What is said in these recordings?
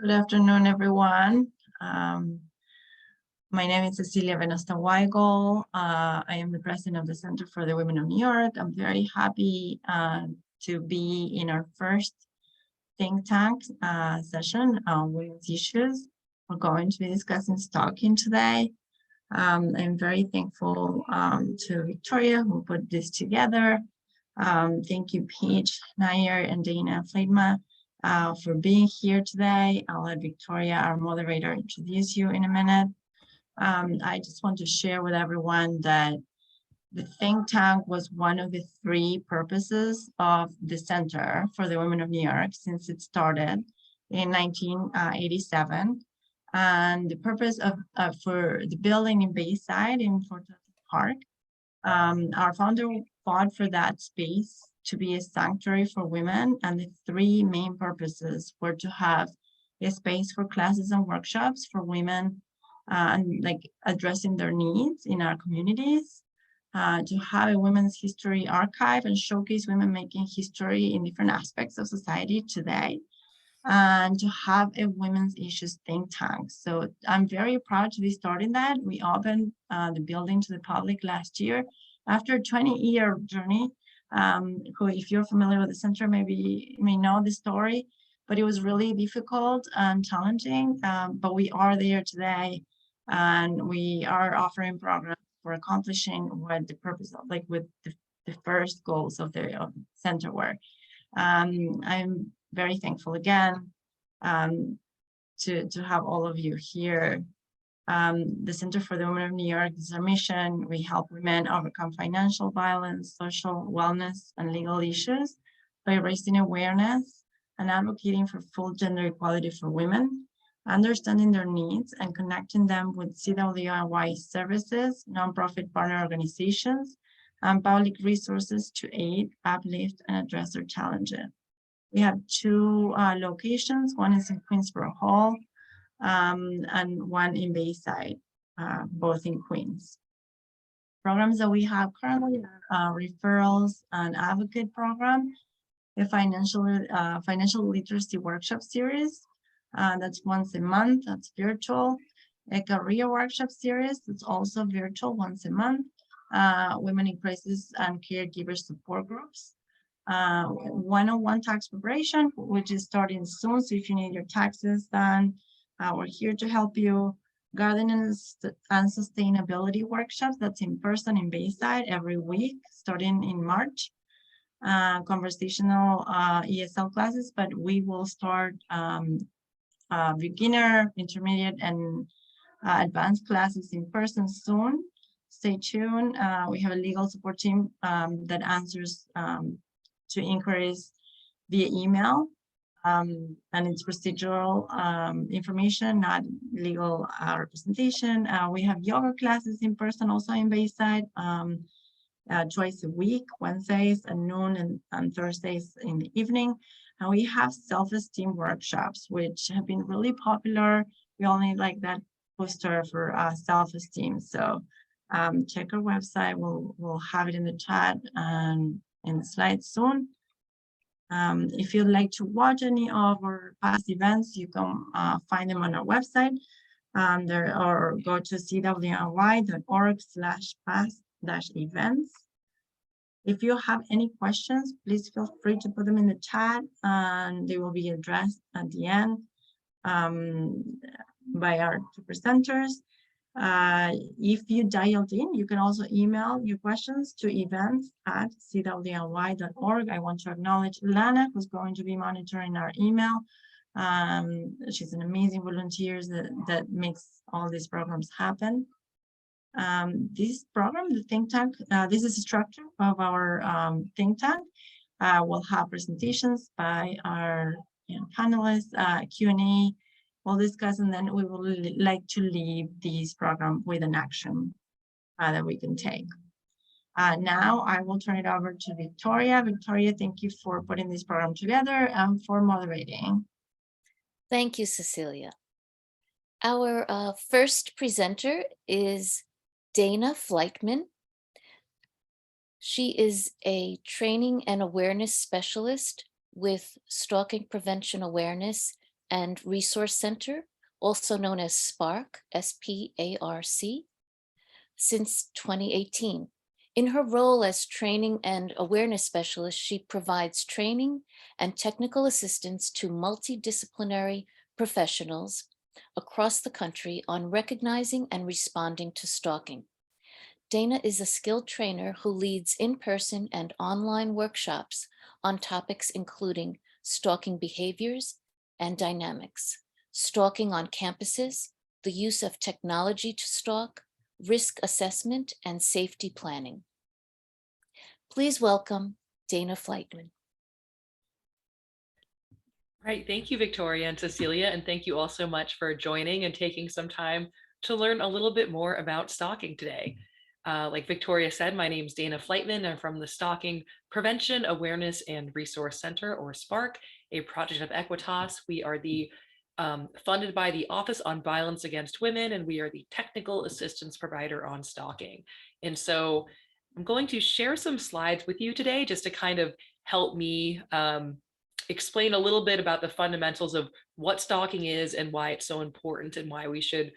Good afternoon, everyone. My name is Cecilia Venusta-Weigel. I am the president of the Center for the Women of New York. I'm very happy to be in our first think tank session on women's issues. We're going to be discussing stalking today. I'm very thankful to Victoria who put this together. Thank you, Paige, Nyer, and Dana Fleitman for being here today. I'll let Victoria, our moderator, introduce you in a minute. I just want to share with everyone that the think tank was one of the three purposes of the Center for the Women of New York since it started in 1987. And the purpose of for the building in Bayside in Fort Park, our founder fought for that space to be a sanctuary for women, and the three main purposes were to have a space for classes and workshops for women and like addressing their needs in our communities, to have a women's history archive and showcase women making history in different aspects of society today, and to have a women's issues think tank. So I'm very proud to be starting that. We opened the building to the public last year after a 20-year journey. Who, if you're familiar with the center, maybe you may know the story, but it was really difficult and challenging. But we are there today, and we are offering programs for accomplishing what the purpose of, like with the first goals of the center were. I'm very thankful again to have all of you here. The Center for the Women of New York is our mission. We help women overcome financial violence, social wellness, and legal issues by raising awareness and advocating for full gender equality for women, understanding their needs, and connecting them with CWNY services, nonprofit partner organizations, and public resources to aid, uplift, and address their challenges. We have two locations. One is in Queensboro Hall, and one in Bayside, both in Queens. Programs that we have currently are referrals and advocate program, a financial literacy workshop series that's once a month, that's virtual, a career workshop series that's also virtual once a month, women in crisis and caregiver support groups, one-on-one tax preparation, which is starting soon. So if you need your taxes done, we're here to help you. Gardening and sustainability workshops, that's in person in Bayside every week, starting in March. Conversational ESL classes, but we will start beginner, intermediate, and advanced classes in person soon. Stay tuned. We have a legal support team that answers to inquiries via email. And it's procedural information, not legal representation. We have yoga classes in person also in Bayside, twice a week, Wednesdays at noon and Thursdays in the evening. And we have self-esteem workshops, which have been really popular. We all need like that poster for self-esteem. So check our website. We'll have it in the chat and in the slides soon. If you'd like to watch any of our past events, you can find them on our website, or go to cwny.org/past-events. If you have any questions, please feel free to put them in the chat, and they will be addressed at the end by our two presenters. If you dialed in, you can also email your questions to events@cwny.org. I want to acknowledge Lana, who's going to be monitoring our email. She's an amazing volunteer that makes all these programs happen. This program, the think tank, this is a structure of our think tank. We'll have presentations by our panelists, Q&A. We'll discuss, and then we will like to leave this program with an action that we can take. Now I will turn it over to Victoria. Victoria, thank you for putting this program together and for moderating. Thank you, Cecilia. Our first presenter is Dana Fleitman. She is a training and awareness specialist with Stalking Prevention Awareness and Resource Center, also known as SPARC, S-P-A-R-C, since 2018. In her role as training and awareness specialist, she provides training and technical assistance to multidisciplinary professionals across the country on recognizing and responding to stalking. Dana is a skilled trainer who leads in-person and online workshops on topics including stalking behaviors and dynamics, stalking on campuses, the use of technology to stalk, risk assessment, and safety planning. Please welcome Dana Fleitman. Right, thank you, Victoria and Cecilia, and thank you all so much for joining and taking some time to learn a little bit more about stalking today. Like Victoria said, my name is Dana Fleitman. I'm from the Stalking Prevention, Awareness, and Resource Center, or SPARC, a project of Equitas. We are the funded by the Office on Violence Against Women, and we are the technical assistance provider on stalking. And so I'm going to share some slides with you today just to kind of help me explain a little bit about the fundamentals of what stalking is and why it's so important and why we should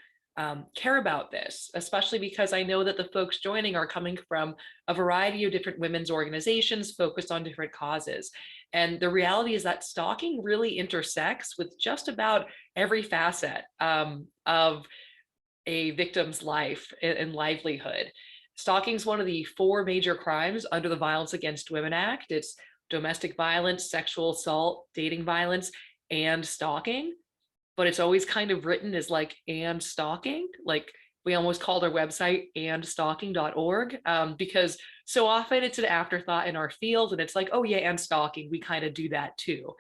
care about this, especially because I know that the folks joining are coming from a variety of different women's organizations focused on different causes. And the reality is that stalking really intersects with just about every facet of a victim's life and livelihood. Stalking is one of the 4 major crimes under the Violence Against Women Act. It's domestic violence, sexual assault, dating violence, and stalking. But it's always kind of written as like and stalking. Like we almost called our website andstalking.org because so often it's an afterthought in our field and it's like, oh yeah, and stalking, we kind of do that too.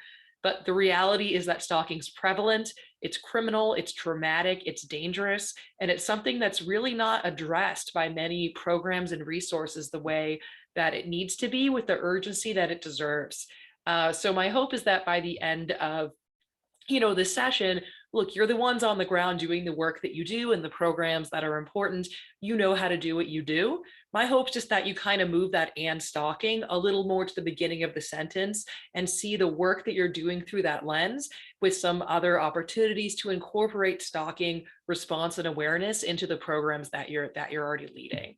But the reality is that stalking's prevalent, it's criminal, it's traumatic, it's dangerous, and it's something that's really not addressed by many programs and resources the way that it needs to be with the urgency that it deserves. So my hope is that by the end of this session, look, you're the ones on the ground doing the work that you do and the programs that are important. You know how to do what you do. My hope is just that you kind of move that and stalking a little more to the beginning of the sentence and see the work that you're doing through that lens with some other opportunities to incorporate stalking response and awareness into the programs that you're already leading.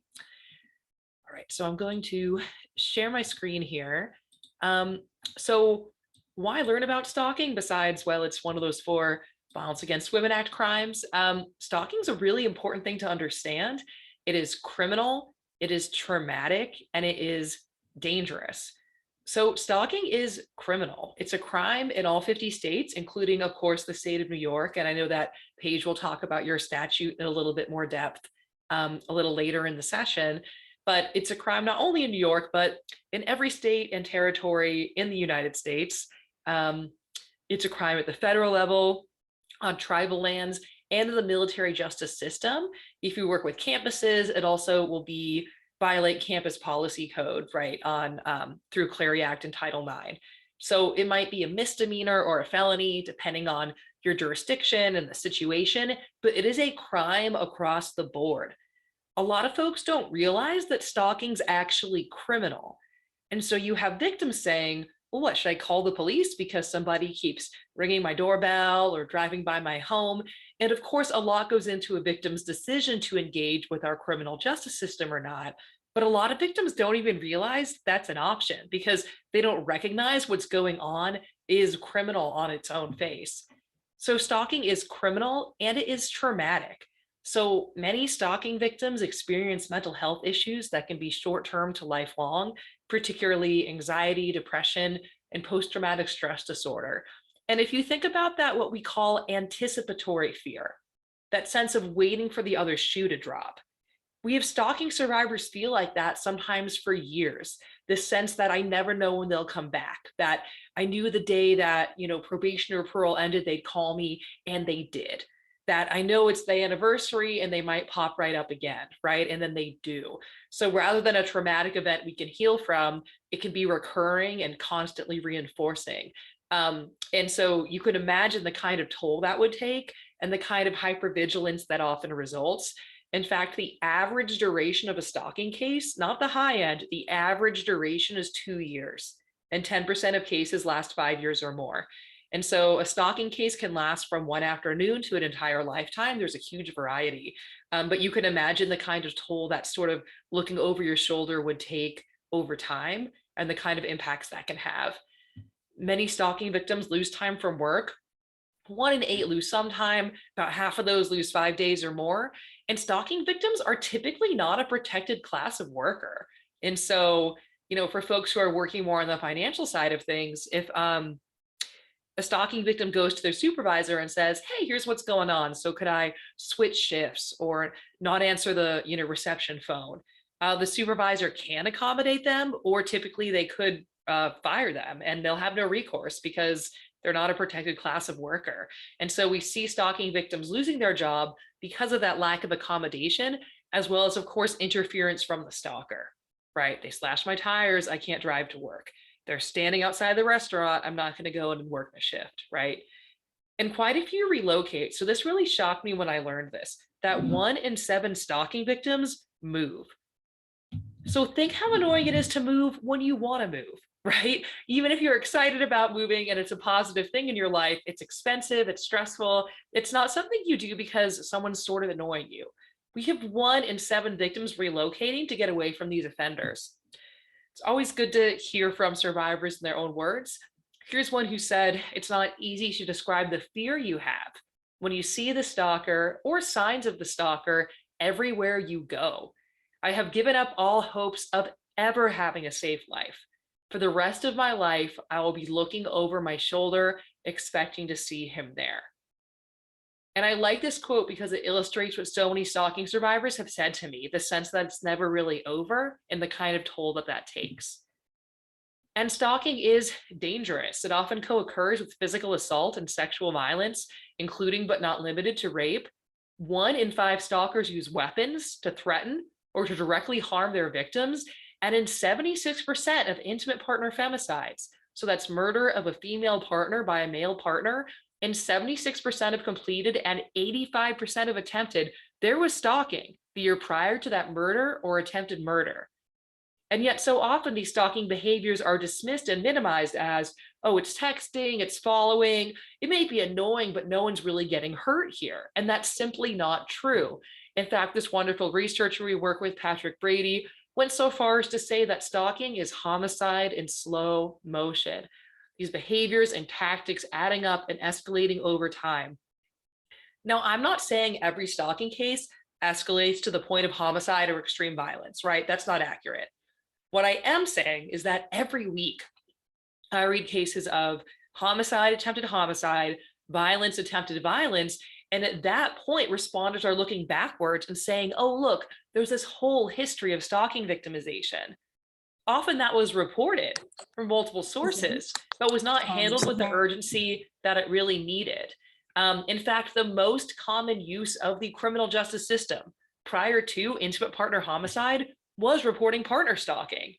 All right, so I'm going to share my screen here. So why learn about stalking besides, well, it's one of those 4 Violence Against Women Act crimes. Stalking is a really important thing to understand. It is criminal, it is traumatic, and it is dangerous. So stalking is criminal. It's a crime in all 50 states, including, of course, the state of New York. And I know that Paige will talk about your statute in a little bit more depth a little later in the session. But it's a crime not only in New York, but in every state and territory in the United States. It's a crime at the federal level, on tribal lands, and in the military justice system. If you work with campuses, it also will be violate campus policy code, right, on through Clery Act and Title IX. So it might be a misdemeanor or a felony, depending on your jurisdiction and the situation, but it is a crime across the board. A lot of folks don't realize that stalking's actually criminal. And so you have victims saying, well, what, should I call the police because somebody keeps ringing my doorbell or driving by my home? And of course, a lot goes into a victim's decision to engage with our criminal justice system or not. But a lot of victims don't even realize that's an option because they don't recognize what's going on is criminal on its own face. So stalking is criminal and it is traumatic. So many stalking victims experience mental health issues that can be short-term to lifelong, particularly anxiety, depression, and post-traumatic stress disorder. And if you think about that, what we call anticipatory fear, that sense of waiting for the other shoe to drop. We have stalking survivors feel like that sometimes for years, this sense that I never know when they'll come back, that I knew the day that, probation or parole ended, they'd call me, and they did. That I know it's the anniversary and they might pop right up again, right? And then they do. So rather than a traumatic event we can heal from, it can be recurring and constantly reinforcing. And so you could imagine the kind of toll that would take and the kind of hypervigilance that often results. In fact, the average duration of a stalking case, not the high end, the average duration is 2 years, and 10% of cases last 5 years or more. And so a stalking case can last from one afternoon to an entire lifetime. There's a huge variety, but you can imagine the kind of toll that sort of looking over your shoulder would take over time and the kind of impacts that can have. Many stalking victims lose time from work. 1 in 8 lose some time, about half of those lose 5 days or more. And stalking victims are typically not a protected class of worker. And so, for folks who are working more on the financial side of things, if a stalking victim goes to their supervisor and says, hey, here's what's going on, so could I switch shifts or not answer the reception phone, the supervisor can accommodate them, or typically they could fire them and they'll have no recourse because they're not a protected class of worker. And so we see stalking victims losing their job because of that lack of accommodation, as well as, of course, interference from the stalker, right? They slashed my tires, I can't drive to work. They're standing outside the restaurant, I'm not going to go in and work the shift, right? And quite a few relocate. So this really shocked me when I learned this, that 1 in 7 stalking victims move. So think how annoying it is to move when you want to move, right? Even if you're excited about moving and it's a positive thing in your life, it's expensive, it's stressful. It's not something you do because someone's sort of annoying you. We have 1 in 7 victims relocating to get away from these offenders. It's always good to hear from survivors in their own words. Here's one who said, it's not easy to describe the fear you have when you see the stalker or signs of the stalker everywhere you go. I have given up all hopes of ever having a safe life. For the rest of my life, I will be looking over my shoulder, expecting to see him there. And I like this quote because it illustrates what so many stalking survivors have said to me, the sense that it's never really over and the kind of toll that that takes. And stalking is dangerous. It often co-occurs with physical assault and sexual violence, including but not limited to rape. 1 in 5 stalkers use weapons to threaten or to directly harm their victims. And in 76% of intimate partner femicides, so that's murder of a female partner by a male partner, and 76% of completed and 85% of attempted, there was stalking the year prior to that murder or attempted murder. And yet so often these stalking behaviors are dismissed and minimized as, oh, it's texting, it's following, it may be annoying, but no one's really getting hurt here. And that's simply not true. In fact, this wonderful researcher we work with, Patrick Brady, went so far as to say that stalking is homicide in slow motion. These behaviors and tactics adding up and escalating over time. Now, I'm not saying every stalking case escalates to the point of homicide or extreme violence, right? That's not accurate. What I am saying is that every week I read cases of homicide, attempted homicide, violence, attempted violence. And at that point, responders are looking backwards and saying, oh, look, there's this whole history of stalking victimization. Often that was reported from multiple sources, but was not handled with the urgency that it really needed. In fact, the most common use of the criminal justice system prior to intimate partner homicide was reporting partner stalking.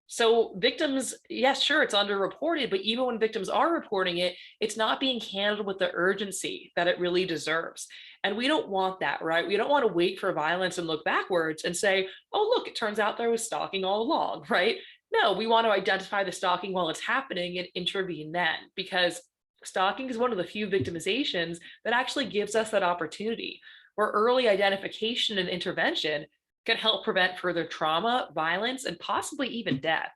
So victims, yes, sure, it's underreported, but even when victims are reporting it, it's not being handled with the urgency that it really deserves. And we don't want that, right? We don't want to wait for violence and look backwards and say, oh, look, it turns out there was stalking all along, right? No, we want to identify the stalking while it's happening and intervene then, because stalking is one of the few victimizations that actually gives us that opportunity, where early identification and intervention can help prevent further trauma, violence, and possibly even death.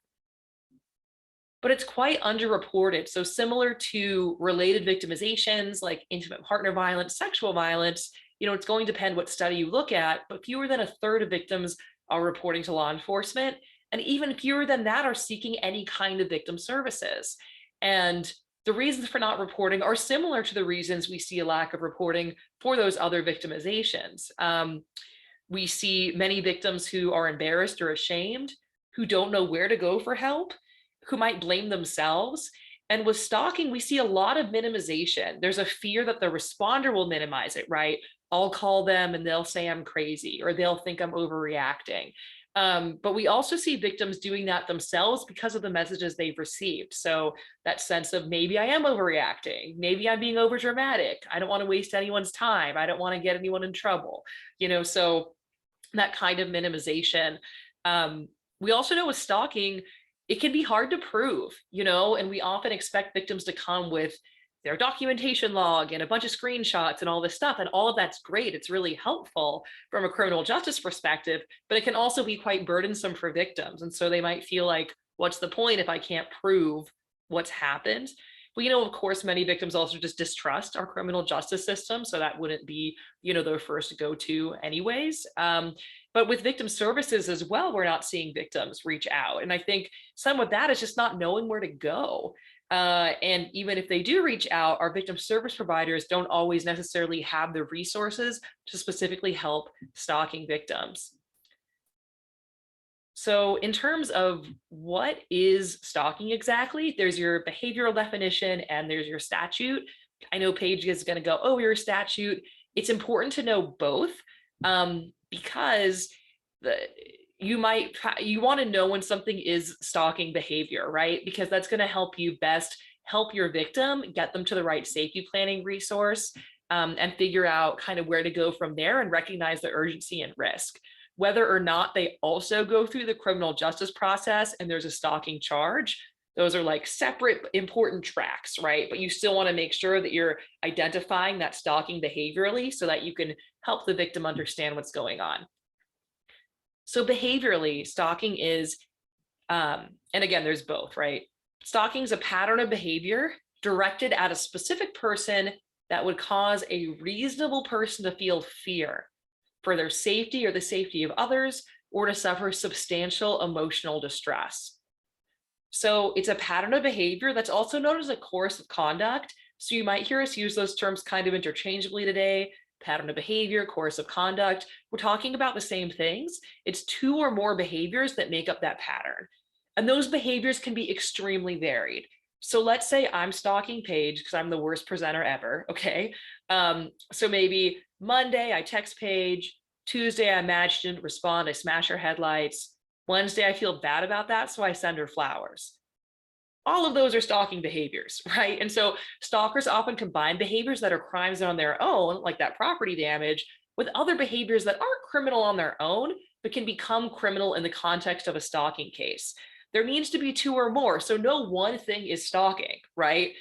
But it's quite underreported. So similar to related victimizations like intimate partner violence, sexual violence, it's going to depend what study you look at, but fewer than 1/3 of victims are reporting to law enforcement. And even fewer than that are seeking any kind of victim services. And the reasons for not reporting are similar to the reasons we see a lack of reporting for those other victimizations. We see many victims who are embarrassed or ashamed, who don't know where to go for help, who might blame themselves. And with stalking, we see a lot of minimization. There's a fear that the responder will minimize it, right? I'll call them and they'll say I'm crazy, or they'll think I'm overreacting. But we also see victims doing that themselves because of the messages they've received. So that sense of maybe I am overreacting, maybe I'm being overdramatic, I don't want to waste anyone's time, I don't want to get anyone in trouble, so that kind of minimization. We also know with stalking, it can be hard to prove, and we often expect victims to come with their documentation log and a bunch of screenshots and all this stuff. And all of that's great. It's really helpful from a criminal justice perspective, but it can also be quite burdensome for victims. And so they might feel like, what's the point if I can't prove what's happened? Well, of course, many victims also just distrust our criminal justice system. So that wouldn't be, their first go-to anyways. But with victim services as well, we're not seeing victims reach out. And I think some of that is just not knowing where to go. And even if they do reach out, our victim service providers don't always necessarily have the resources to specifically help stalking victims. So in terms of what is stalking exactly, there's your behavioral definition and there's your statute. I know Paige is going to go, oh, your statute. It's important to know both because you want to know when something is stalking behavior, right? Because that's going to help you best help your victim, get them to the right safety planning resource, and figure out kind of where to go from there and recognize the urgency and risk. Whether or not they also go through the criminal justice process and there's a stalking charge, those are like separate important tracks, right? But you still want to make sure that you're identifying that stalking behaviorally so that you can help the victim understand what's going on. So behaviorally, stalking is, and again, there's both, right? Stalking is a pattern of behavior directed at a specific person that would cause a reasonable person to feel fear for their safety or the safety of others, or to suffer substantial emotional distress. So it's a pattern of behavior that's also known as a course of conduct. So you might hear us use those terms kind of interchangeably today. Pattern of behavior, course of conduct. We're talking about the same things. It's two or more behaviors that make up that pattern. And those behaviors can be extremely varied. So let's say I'm stalking Paige because I'm the worst presenter ever, okay? So maybe Monday, I text Paige. Tuesday, I imagine she didn't respond. I smash her headlights. Wednesday, I feel bad about that, so I send her flowers. All of those are stalking behaviors, right? And so stalkers often combine behaviors that are crimes on their own, like that property damage, with other behaviors that aren't criminal on their own, but can become criminal in the context of a stalking case. There needs to be two or more, so no one thing is stalking, right?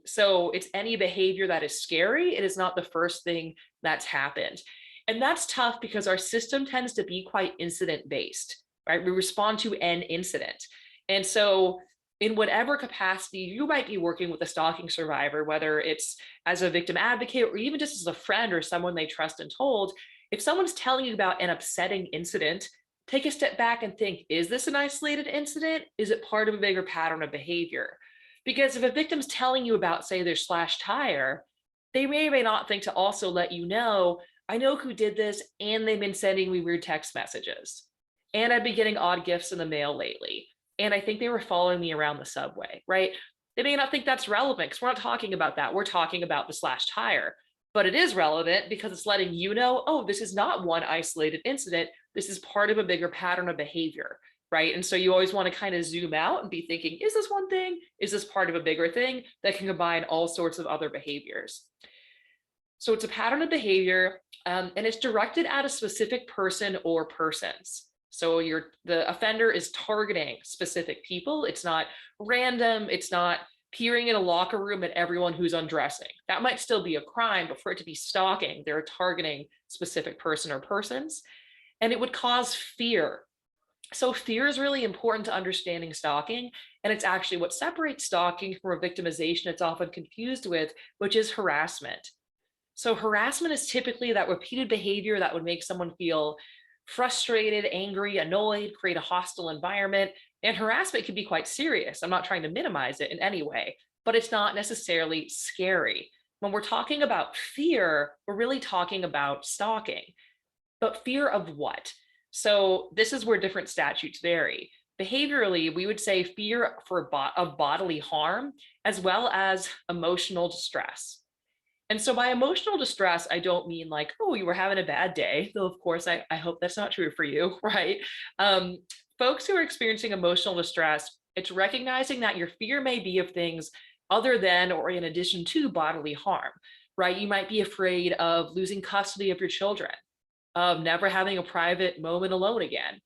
So it's any behavior that is scary. It is not the first thing that's happened. And that's tough because our system tends to be quite incident-based, right? We respond to an incident. And so in whatever capacity you might be working with a stalking survivor, whether it's as a victim advocate or even just as a friend or someone they trust and told, if someone's telling you about an upsetting incident, take a step back and think, is this an isolated incident? Is it part of a bigger pattern of behavior? Because if a victim's telling you about, say, their slashed tire, they may or may not think to also let you know, I know who did this, and they've been sending me weird text messages. And I've been getting odd gifts in the mail lately. And I think they were following me around the subway, right? They may not think that's relevant because we're not talking about that. We're talking about the slashed tire. But it is relevant because it's letting you know, oh, this is not one isolated incident. This is part of a bigger pattern of behavior, right? And so you always want to kind of zoom out and be thinking, is this one thing? Is this part of a bigger thing that can combine all sorts of other behaviors? So it's a pattern of behavior, and it's directed at a specific person or persons. So the offender is targeting specific people. It's not random. It's not peering in a locker room at everyone who's undressing. That might still be a crime, but for it to be stalking, they're targeting specific person or persons, and it would cause fear. So fear is really important to understanding stalking, and it's actually what separates stalking from a victimization it's often confused with, which is harassment. So harassment is typically that repeated behavior that would make someone feel frustrated, angry, annoyed, create a hostile environment. And harassment can be quite serious. I'm not trying to minimize it in any way, but it's not necessarily scary. When we're talking about fear, we're really talking about stalking. But fear of what? So this is where different statutes vary. Behaviorally, we would say fear of bodily harm, as well as emotional distress. And so by emotional distress, I don't mean like, oh, you were having a bad day, though of course I hope that's not true for you, right? Folks who are experiencing emotional distress, it's recognizing that your fear may be of things other than or in addition to bodily harm, right? You might be afraid of losing custody of your children, of never having a private moment alone again,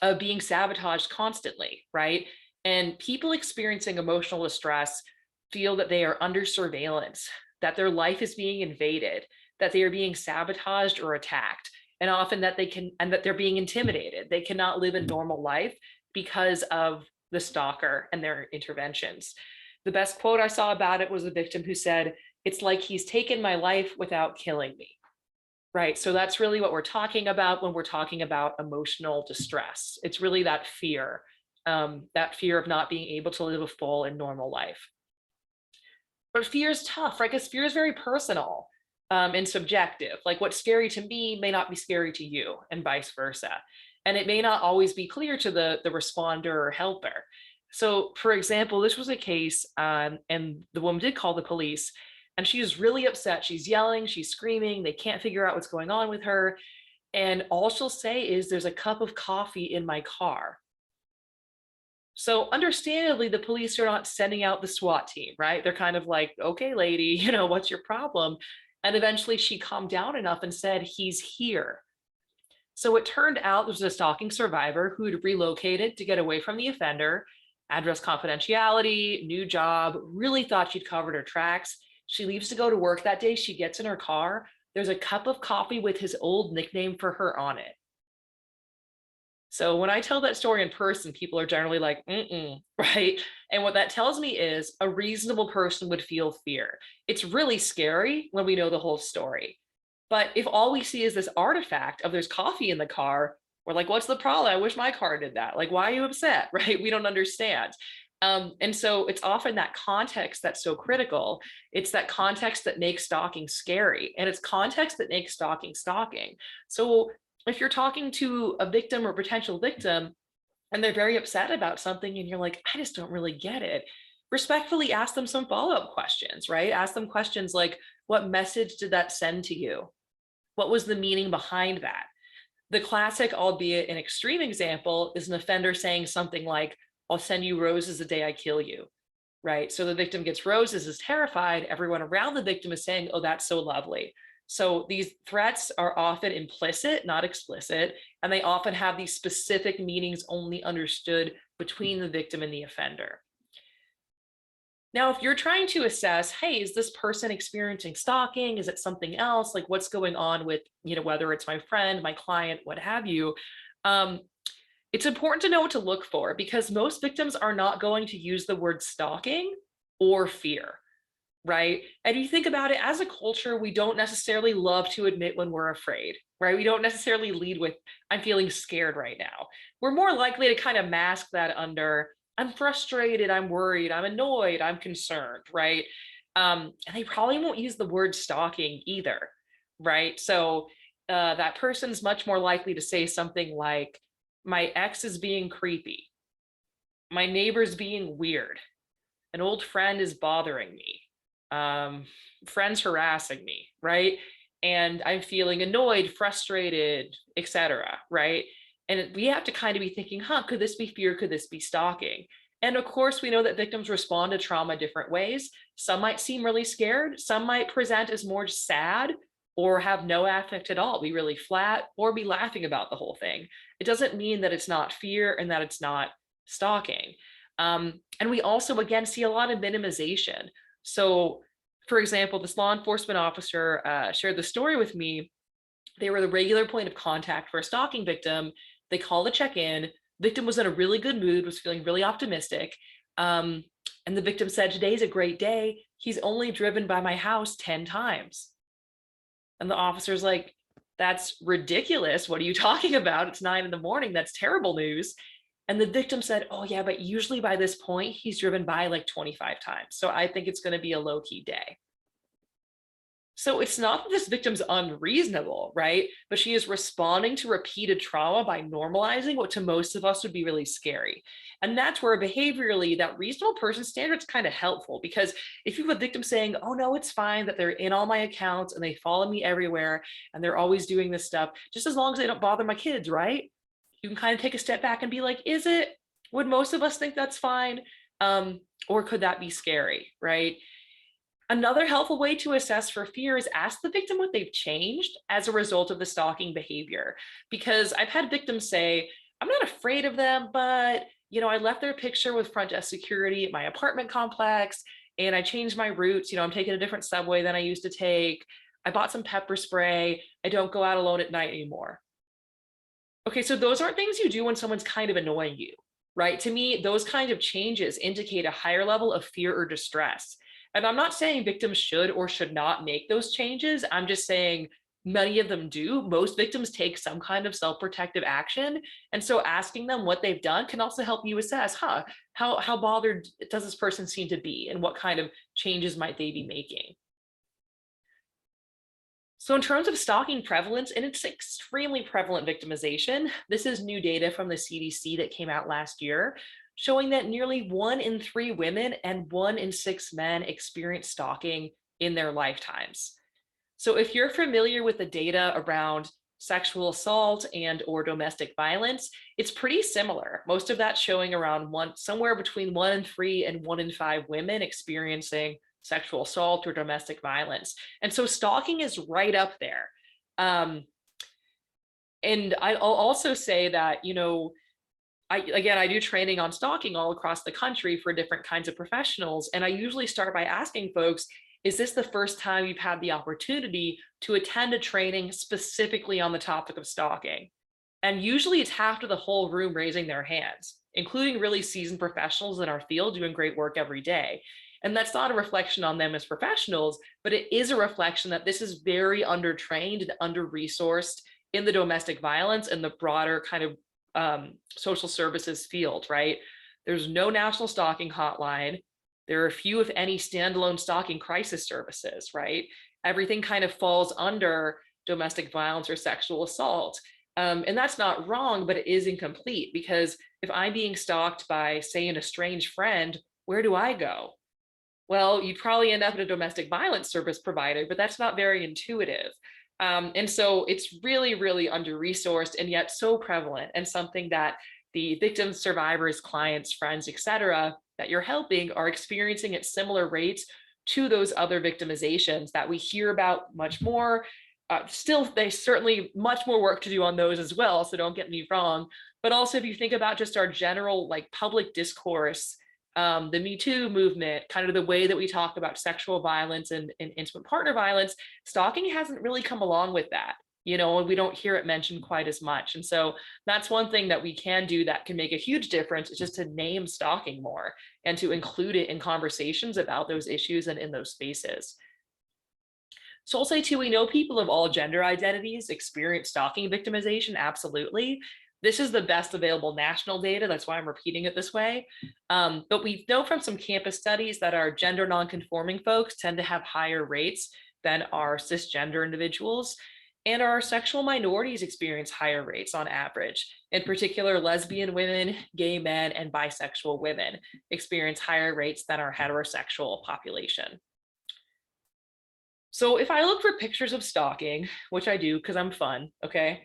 of being sabotaged constantly, right? And people experiencing emotional distress feel that they are under surveillance, that their life is being invaded, that they are being sabotaged or attacked, and often that that they're being intimidated. They cannot live a normal life because of the stalker and their interventions. The best quote I saw about it was a victim who said, "It's like he's taken my life without killing me." Right. So that's really what we're talking about when we're talking about emotional distress. It's really that fear of not being able to live a full and normal life. But fear is tough, right? Because fear is very personal and subjective. Like what's scary to me may not be scary to you, and vice versa. And it may not always be clear to the responder or helper. So, for example, this was a case, and the woman did call the police, and she was really upset. She's yelling, she's screaming. They can't figure out what's going on with her. And all she'll say is, "There's a cup of coffee in my car." So understandably, the police are not sending out the SWAT team, right? They're kind of like, "Okay, lady, what's your problem?" And eventually she calmed down enough and said, "He's here." So it turned out there was a stalking survivor who had relocated to get away from the offender, address confidentiality, new job, really thought she'd covered her tracks. She leaves to go to work that day. She gets in her car. There's a cup of coffee with his old nickname for her on it. So when I tell that story in person, people are generally like, right? And what that tells me is a reasonable person would feel fear. It's really scary when we know the whole story. But if all we see is this artifact of there's coffee in the car, we're like, what's the problem? I wish my car did that. Like, why are you upset? Right? We don't understand. And so it's often that context that's so critical. It's that context that makes stalking scary. And it's context that makes stalking stalking. So if you're talking to a victim or potential victim and they're very upset about something and you're like, "I just don't really get it," respectfully ask them some follow-up questions, right? Ask them questions like, "What message did that send to you? What was the meaning behind that?" The classic, albeit an extreme example, is an offender saying something like, "I'll send you roses the day I kill you." Right? So the victim gets roses, is terrified. Everyone around the victim is saying, "Oh, that's so lovely." So these threats are often implicit, not explicit, and they often have these specific meanings only understood between the victim and the offender. Now, if you're trying to assess, hey, is this person experiencing stalking? Is it something else? Like what's going on with, whether it's my friend, my client, what have you, it's important to know what to look for because most victims are not going to use the word stalking or fear, right? And you think about it, as a culture, we don't necessarily love to admit when we're afraid, right? We don't necessarily lead with, "I'm feeling scared right now." We're more likely to kind of mask that under, "I'm frustrated, I'm worried, I'm annoyed, I'm concerned," right? And they probably won't use the word stalking either, right? So that person's much more likely to say something like, "My ex is being creepy. My neighbor's being weird. An old friend is bothering me. Friends harassing me," right? "And I'm feeling annoyed, frustrated, etc." Right? And we have to kind of be thinking, could this be fear? Could this be stalking? And of course, we know that victims respond to trauma different ways. Some might seem really scared. Some might present as more sad or have no affect at all, be really flat, or be laughing about the whole thing. It doesn't mean that it's not fear and that it's not stalking. And we also, again, see a lot of minimization. So, for example, this law enforcement officer shared the story with me. They were the regular point of contact for a stalking victim. They called to check in. Victim was in a really good mood, was feeling really optimistic. And the victim said, "Today's a great day. He's only driven by my house 10 times. And the officer's like, "That's ridiculous. What are you talking about? It's 9 a.m. That's terrible news." And the victim said, "Oh yeah, but usually by this point, he's driven by like 25 times. So I think it's going to be a low key day." So it's not that this victim's unreasonable, right? But she is responding to repeated trauma by normalizing what to most of us would be really scary. And that's where behaviorally that reasonable person standard is kind of helpful, because if you have a victim saying, "Oh no, it's fine that they're in all my accounts and they follow me everywhere and they're always doing this stuff, just as long as they don't bother my kids," right? You can kind of take a step back and be like, is it? Would most of us think that's fine? Or could that be scary, right? Another helpful way to assess for fear is ask the victim what they've changed as a result of the stalking behavior. Because I've had victims say, "I'm not afraid of them, but I left their picture with front desk security at my apartment complex, and I changed my routes. I'm taking a different subway than I used to take. I bought some pepper spray. I don't go out alone at night anymore. Okay, so those aren't things you do when someone's kind of annoying you, right? To me, those kinds of changes indicate a higher level of fear or distress. And I'm not saying victims should or should not make those changes. I'm just saying many of them do. Most victims take some kind of self-protective action. And so asking them what they've done can also help you assess, how bothered does this person seem to be, and what kind of changes might they be making? So in terms of stalking prevalence, and it's extremely prevalent victimization, this is new data from the CDC that came out last year, showing that nearly 1 in 3 women and 1 in 6 men experience stalking in their lifetimes. So if you're familiar with the data around sexual assault and or domestic violence, it's pretty similar. Most of that showing around somewhere between 1 in 3 and 1 in 5 women experiencing sexual assault or domestic violence. And so stalking is right up there. And I'll also say that, I do training on stalking all across the country for different kinds of professionals. And I usually start by asking folks, is this the first time you've had the opportunity to attend a training specifically on the topic of stalking? And usually it's half to the whole room raising their hands, including really seasoned professionals in our field doing great work every day. And that's not a reflection on them as professionals, but it is a reflection that this is very undertrained and under-resourced in the domestic violence and the broader kind of social services field, right? There's no national stalking hotline. There are few, if any, standalone stalking crisis services, right? Everything kind of falls under domestic violence or sexual assault. And that's not wrong, but it is incomplete, because if I'm being stalked by, say, an estranged friend, where do I go? Well, you'd probably end up at a domestic violence service provider, but that's not very intuitive. And so it's really, really under-resourced, and yet so prevalent, and something that the victims, survivors, clients, friends, et cetera, that you're helping are experiencing at similar rates to those other victimizations that we hear about much more. Still, there's certainly much more work to do on those as well, so don't get me wrong. But also, if you think about just our general public discourse, the Me Too movement, kind of the way that we talk about sexual violence and intimate partner violence, stalking hasn't really come along with that, and we don't hear it mentioned quite as much. And so that's one thing that we can do that can make a huge difference, is just to name stalking more and to include it in conversations about those issues and in those spaces. So I'll say too, we know people of all gender identities experience stalking victimization, absolutely. This is the best available national data. That's why I'm repeating it this way. But we know from some campus studies that our gender nonconforming folks tend to have higher rates than our cisgender individuals. And our sexual minorities experience higher rates on average. In particular, lesbian women, gay men, and bisexual women experience higher rates than our heterosexual population. So if I look for pictures of stalking, which I do because I'm fun, okay?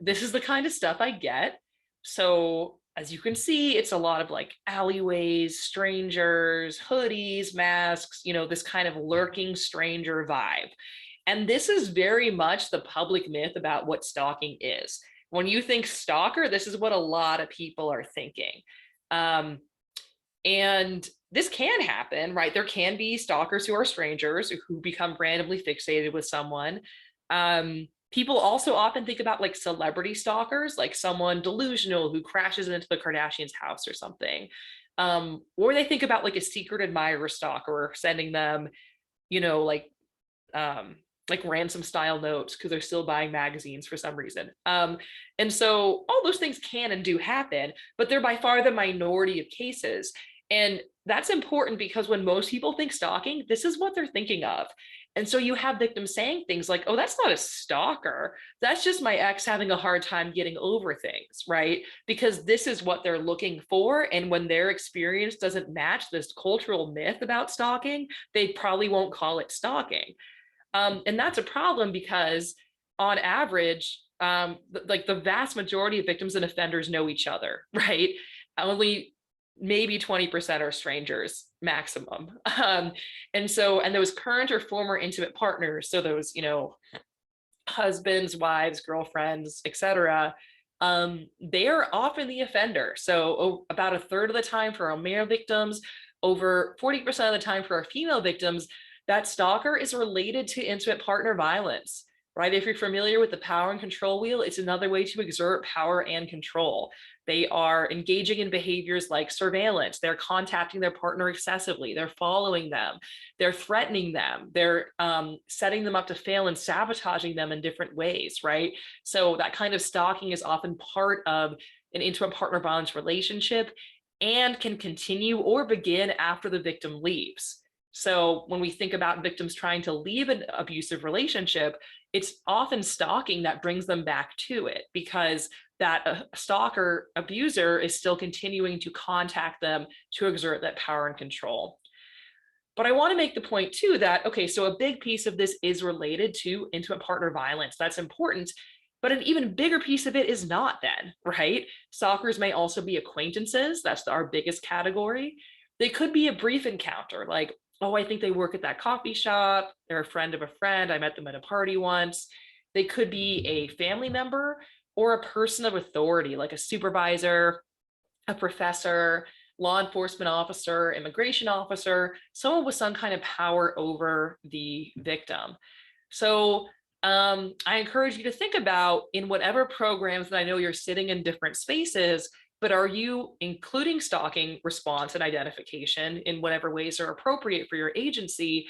This is the kind of stuff I get. So as you can see, it's a lot of alleyways, strangers, hoodies, masks, this kind of lurking stranger vibe. And this is very much the public myth about what stalking is. When you think stalker, this is what a lot of people are thinking. And this can happen, right? There can be stalkers who are strangers who become randomly fixated with someone. People also often think about celebrity stalkers, like someone delusional who crashes into the Kardashians' house or something. Or they think about a secret admirer stalker sending them, ransom style notes because they're still buying magazines for some reason. And so all those things can and do happen, but they're by far the minority of cases. And that's important because when most people think stalking, this is what they're thinking of. And so you have victims saying things like, oh, that's not a stalker. That's just my ex having a hard time getting over things, right? Because this is what they're looking for. And when their experience doesn't match this cultural myth about stalking, they probably won't call it stalking. And that's a problem because on average, the vast majority of victims and offenders know each other, right? Only maybe 20% are strangers maximum. And those current or former intimate partners, so those, husbands, wives, girlfriends, etc., they are often the offender. So about a third of the time for our male victims, over 40% of the time for our female victims, that stalker is related to intimate partner violence, right? If you're familiar with the power and control wheel, it's another way to exert power and control. They are engaging in behaviors like surveillance. They're contacting their partner excessively. They're following them. They're threatening them. They're setting them up to fail and sabotaging them in different ways, right? So that kind of stalking is often part of an intimate partner violence relationship and can continue or begin after the victim leaves. So when we think about victims trying to leave an abusive relationship, it's often stalking that brings them back to it, because that stalker abuser is still continuing to contact them to exert that power and control. But I want to make the point too that, okay, so a big piece of this is related to intimate partner violence. That's important. But an even bigger piece of it is not then, right? Stalkers may also be acquaintances. That's our biggest category. They could be a brief encounter, like, oh, I think they work at that coffee shop. They're a friend of a friend. I met them at a party once. They could be a family member or a person of authority, like a supervisor, a professor, law enforcement officer, immigration officer, someone with some kind of power over the victim. So I encourage you to think about, in whatever programs that I know you're sitting in different spaces, but are you including stalking response and identification in whatever ways are appropriate for your agency?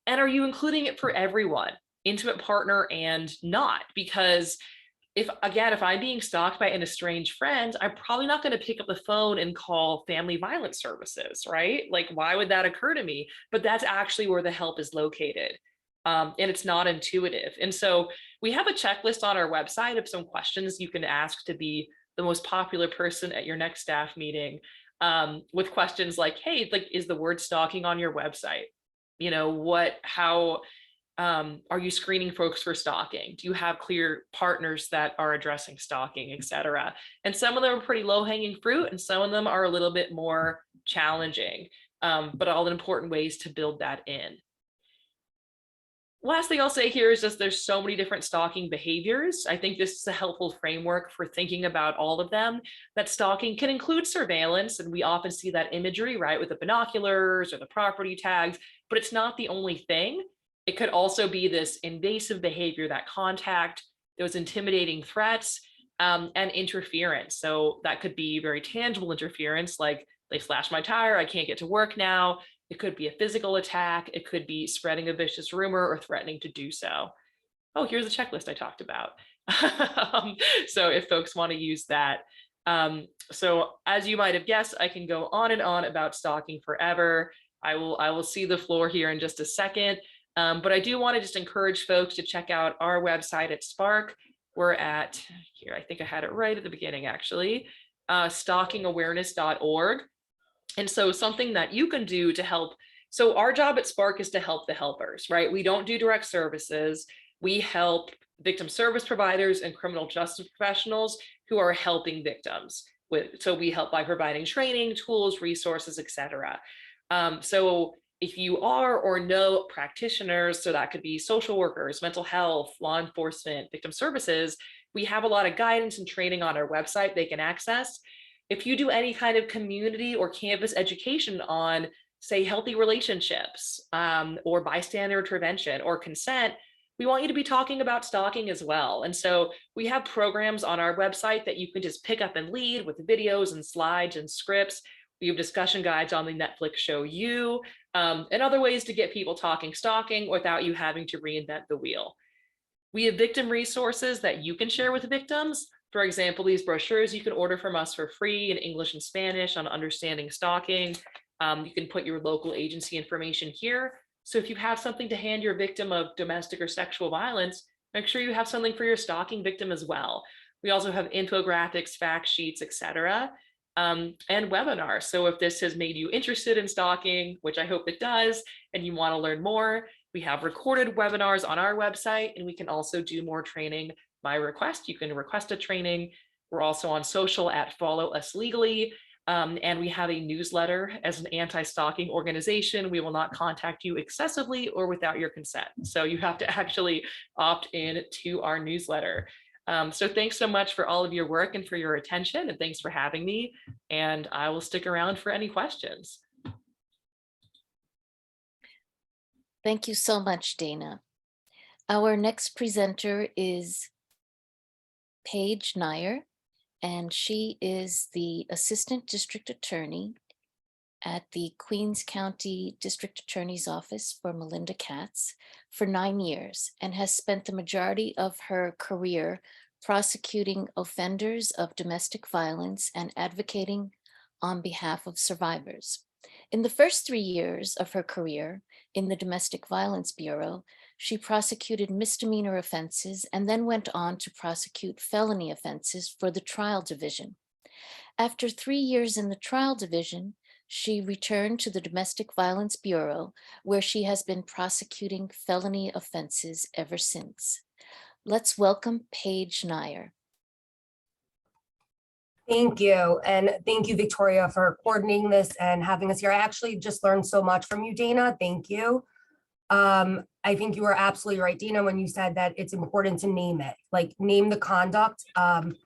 And are you including it for everyone, intimate partner and not? Because if I'm being stalked by an estranged friend, I'm probably not going to pick up the phone and call family violence services, right? Like, why would that occur to me? But that's actually where the help is located. And it's not intuitive. And so we have a checklist on our website of some questions you can ask to be the most popular person at your next staff meeting, with questions like, hey, like, is the word stalking on your website? You know, how are you screening folks for stalking? Do you have clear partners that are addressing stalking, et cetera? And some of them are pretty low hanging fruit, and some of them are a little bit more challenging, but all important ways to build that in. Last thing I'll say here is just there's so many different stalking behaviors. I think this is a helpful framework for thinking about all of them, that stalking can include surveillance, and we often see that imagery, right, with the binoculars or the property tags, but it's not the only thing. It could also be this invasive behavior, that contact, those intimidating threats, and interference. So that could be very tangible interference, like they slashed my tire, I can't get to work now. It could be a physical attack. It could be spreading a vicious rumor or threatening to do so. Oh, here's a checklist I talked about. So if folks want to use that. So as you might have guessed, I can go on and on about stalking forever. I will see the floor here in just a second. But I do want to just encourage folks to check out our website at SPARC. We're at, here, I think I had it right at the beginning, actually, stalkingawareness.org. And so something that you can do to help. So our job at SPARC is to help the helpers, right? We don't do direct services. We help victim service providers and criminal justice professionals who are helping victims. So we help by providing training, tools, resources, et cetera. So if you are or know practitioners, so that could be social workers, mental health, law enforcement, victim services, we have a lot of guidance and training on our website they can access. If you do any kind of community or campus education on, say, healthy relationships, or bystander intervention or consent, we want you to be talking about stalking as well. And so we have programs on our website that you can just pick up and lead with videos and slides and scripts. We have discussion guides on the Netflix show You, and other ways to get people talking stalking without you having to reinvent the wheel. We have victim resources that you can share with victims. For example, these brochures you can order from us for free in English and Spanish on understanding stalking. You can put your local agency information here. So if you have something to hand your victim of domestic or sexual violence, make sure you have something for your stalking victim as well. We also have infographics, fact sheets, etc., and webinars. So if this has made you interested in stalking, which I hope it does, and you want to learn more, we have recorded webinars on our website, and we can also do more training by request. You can request a training. We're also on social at Follow Us Legally. And we have a newsletter. As an anti-stalking organization, we will not contact you excessively or without your consent. So you have to actually opt in to our newsletter. So thanks so much for all of your work and for your attention, and thanks for having me. And I will stick around for any questions. Thank you so much, Dana. Our next presenter is Paige Nyer, and she is the Assistant District Attorney at the Queens County District Attorney's Office for Melinda Katz for 9 years and has spent the majority of her career prosecuting offenders of domestic violence and advocating on behalf of survivors. In the first 3 years of her career in the Domestic Violence Bureau, she prosecuted misdemeanor offenses and then went on to prosecute felony offenses for the Trial Division. After 3 years in the Trial Division, she returned to the Domestic Violence Bureau, where she has been prosecuting felony offenses ever since. Let's welcome Paige Nyer. Thank you. And thank you, Victoria, for coordinating this and having us here. I actually just learned so much from you, Dana. Thank you. I think you were absolutely right, Dana, when you said that it's important to name it, like name the conduct and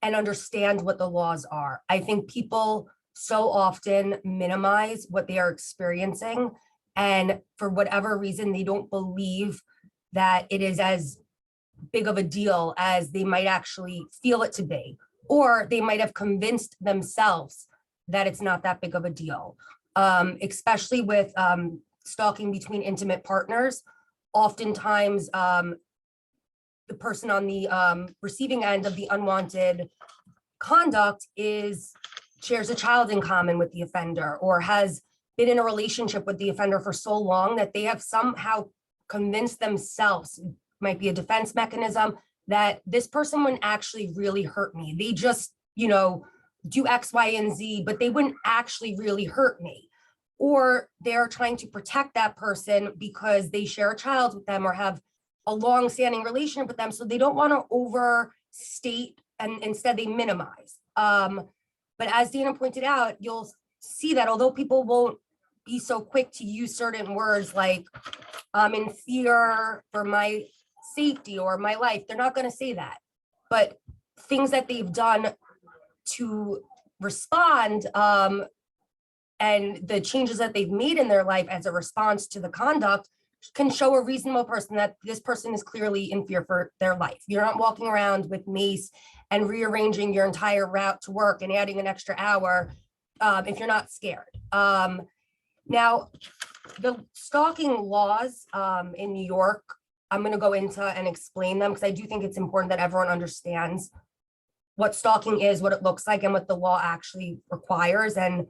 understand what the laws are. I think people so often minimize what they are experiencing. And for whatever reason, they don't believe that it is as big of a deal as they might actually feel it to be, or they might have convinced themselves that it's not that big of a deal. Especially with stalking between intimate partners. Oftentimes, the person on the receiving end of the unwanted conduct shares a child in common with the offender, or has been in a relationship with the offender for so long that they have somehow convinced themselves, might be a defense mechanism, that this person wouldn't actually really hurt me. They just, do X, Y, and Z, but they wouldn't actually really hurt me. Or they're trying to protect that person because they share a child with them or have a long-standing relationship with them. So they don't want to overstate, and instead they minimize. But as Dana pointed out, you'll see that although people won't be so quick to use certain words like, I'm in fear for my safety or my life, they're not going to say that. But things that they've done to respond and the changes that they've made in their life as a response to the conduct can show a reasonable person that this person is clearly in fear for their life. You're not walking around with mace and rearranging your entire route to work and adding an extra hour if you're not scared. Now, the stalking laws in New York, I'm going to go into and explain them because I do think it's important that everyone understands what stalking is, what it looks like, and what the law actually requires, and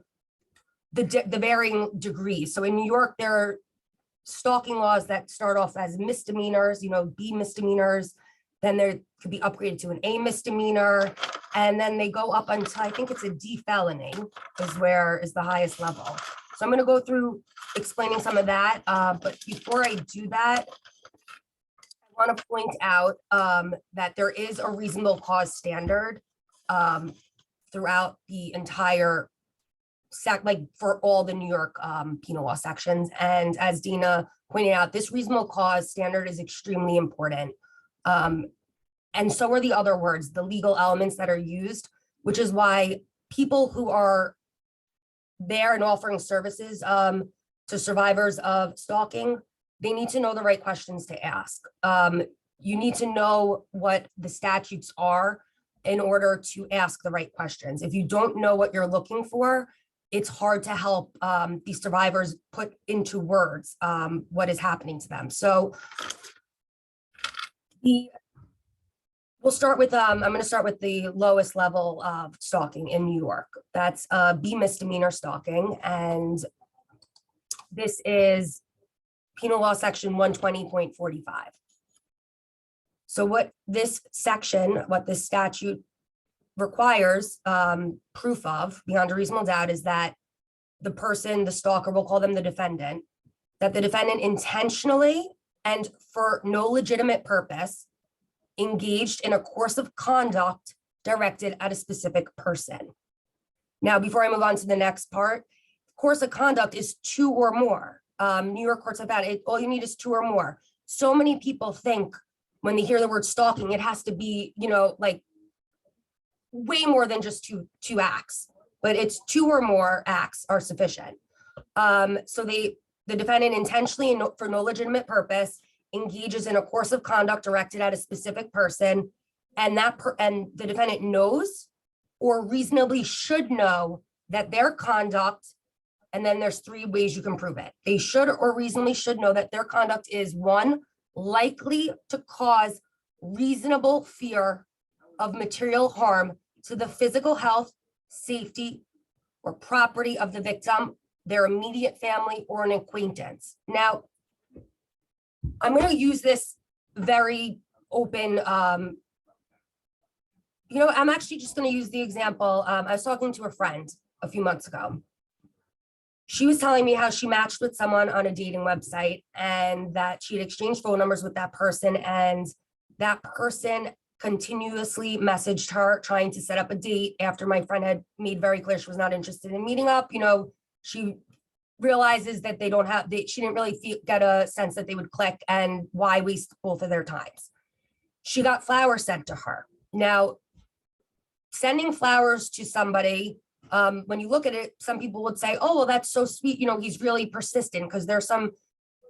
the varying degrees. So in New York, there are stalking laws that start off as misdemeanors, B misdemeanors, then there could be upgraded to an A misdemeanor, and then they go up until I think it's a D felony is the highest level. So I'm going to go through explaining some of that, but before I do that, I want to point out that there is a reasonable cause standard throughout the entire for all the New York penal law sections. And as Dina pointed out, this reasonable cause standard is extremely important. And so are the other words, the legal elements that are used, which is why people who are there and offering services to survivors of stalking, they need to know the right questions to ask. You need to know what the statutes are in order to ask the right questions. If you don't know what you're looking for, it's hard to help these survivors put into words what is happening to them. So we'll start with, I'm going to start with the lowest level of stalking in New York. That's B misdemeanor stalking. And this is Penal Law Section 120.45. So what this section, what this statute requires proof of beyond a reasonable doubt is that the person, the stalker, we'll call them the defendant, that the defendant intentionally and for no legitimate purpose engaged in a course of conduct directed at a specific person. Now, before I move on to the next part, course of conduct is 2 or more. New York courts have had it, all you need is 2 or more. So many people think when they hear the word stalking, it has to be, like way more than just two acts, but it's 2 or more acts are sufficient. So the defendant intentionally and for no legitimate purpose engages in a course of conduct directed at a specific person, and the defendant knows or reasonably should know that their conduct, and then there's 3 ways you can prove it. They should or reasonably should know that their conduct is 1, likely to cause reasonable fear of material harm to the physical health, safety, or property of the victim, their immediate family, or an acquaintance. Now, I'm going to use this very open, I'm actually just going to use the example. I was talking to a friend a few months ago. She was telling me how she matched with someone on a dating website and that she had exchanged phone numbers with that person, and that person continuously messaged her trying to set up a date after my friend had made very clear she was not interested in meeting up. She realizes that she didn't really get a sense that they would click, and why waste both of their times. She got flowers sent to her. Now, sending flowers to somebody, when you look at it, some people would say, oh, well, that's so sweet. He's really persistent, because there's a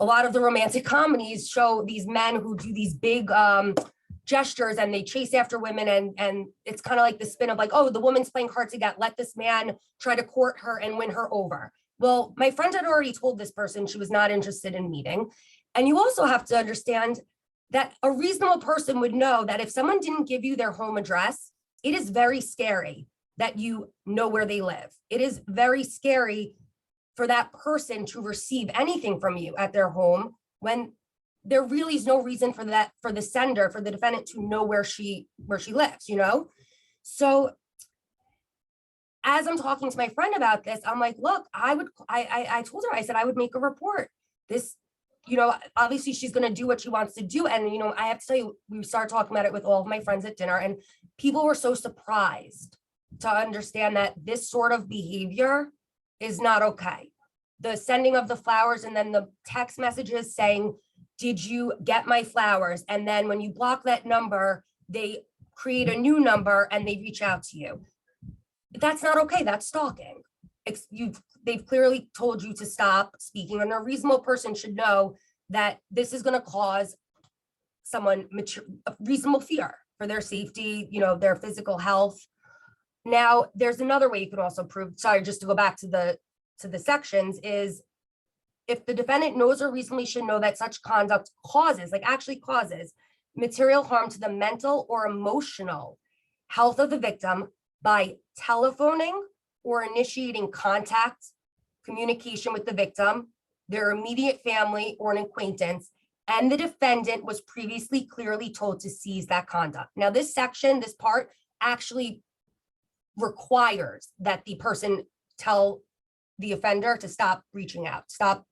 lot of the romantic comedies show these men who do these big gestures and they chase after women. And it's kind of like the spin of like, oh, the woman's playing hard to get, let this man try to court her and win her over. Well, my friend had already told this person she was not interested in meeting. And you also have to understand that a reasonable person would know that if someone didn't give you their home address, it is very scary that you know where they live. It is very scary for that person to receive anything from you at their home when there really is no reason for the sender, for the defendant to know where she lives, So as I'm talking to my friend about this, I'm like, look, I told her, I said, I would make a report. This, obviously she's going to do what she wants to do. And, I have to tell you, we started talking about it with all of my friends at dinner, and people were so surprised to understand that this sort of behavior is not okay. The sending of the flowers and then the text messages saying, did you get my flowers? And then when you block that number, they create a new number and they reach out to you. That's not okay. That's stalking. They've clearly told you to stop speaking, and a reasonable person should know that this is going to cause someone reasonable fear for their safety, their physical health. Now, there's another way you can also prove, sorry, just to go back to the sections, is if the defendant knows or reasonably should know that such conduct actually causes material harm to the mental or emotional health of the victim by telephoning or initiating contact, communication with the victim, their immediate family, or an acquaintance, and the defendant was previously clearly told to cease that conduct. Now, this section, this part actually requires that the person tell the offender to stop reaching out, stop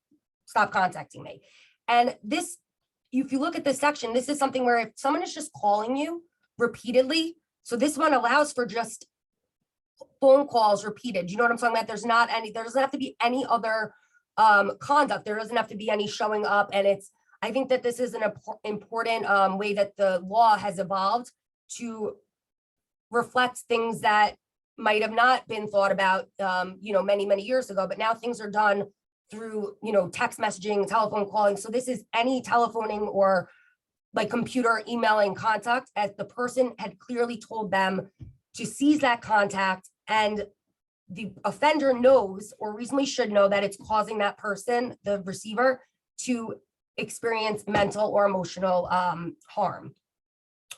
contacting me. And this, if you look at this section, this is something where if someone is just calling you repeatedly, so this one allows for just phone calls repeated. You know what I'm talking about? There doesn't have to be any other conduct. There doesn't have to be any showing up. And I think that this is an important way that the law has evolved to reflect things that might have not been thought about, many, many years ago, but now things are done through, text messaging, telephone calling. So this is any telephoning or like computer emailing contact, as the person had clearly told them to seize that contact, and the offender knows or reasonably should know that it's causing that person, the receiver, to experience mental or emotional harm.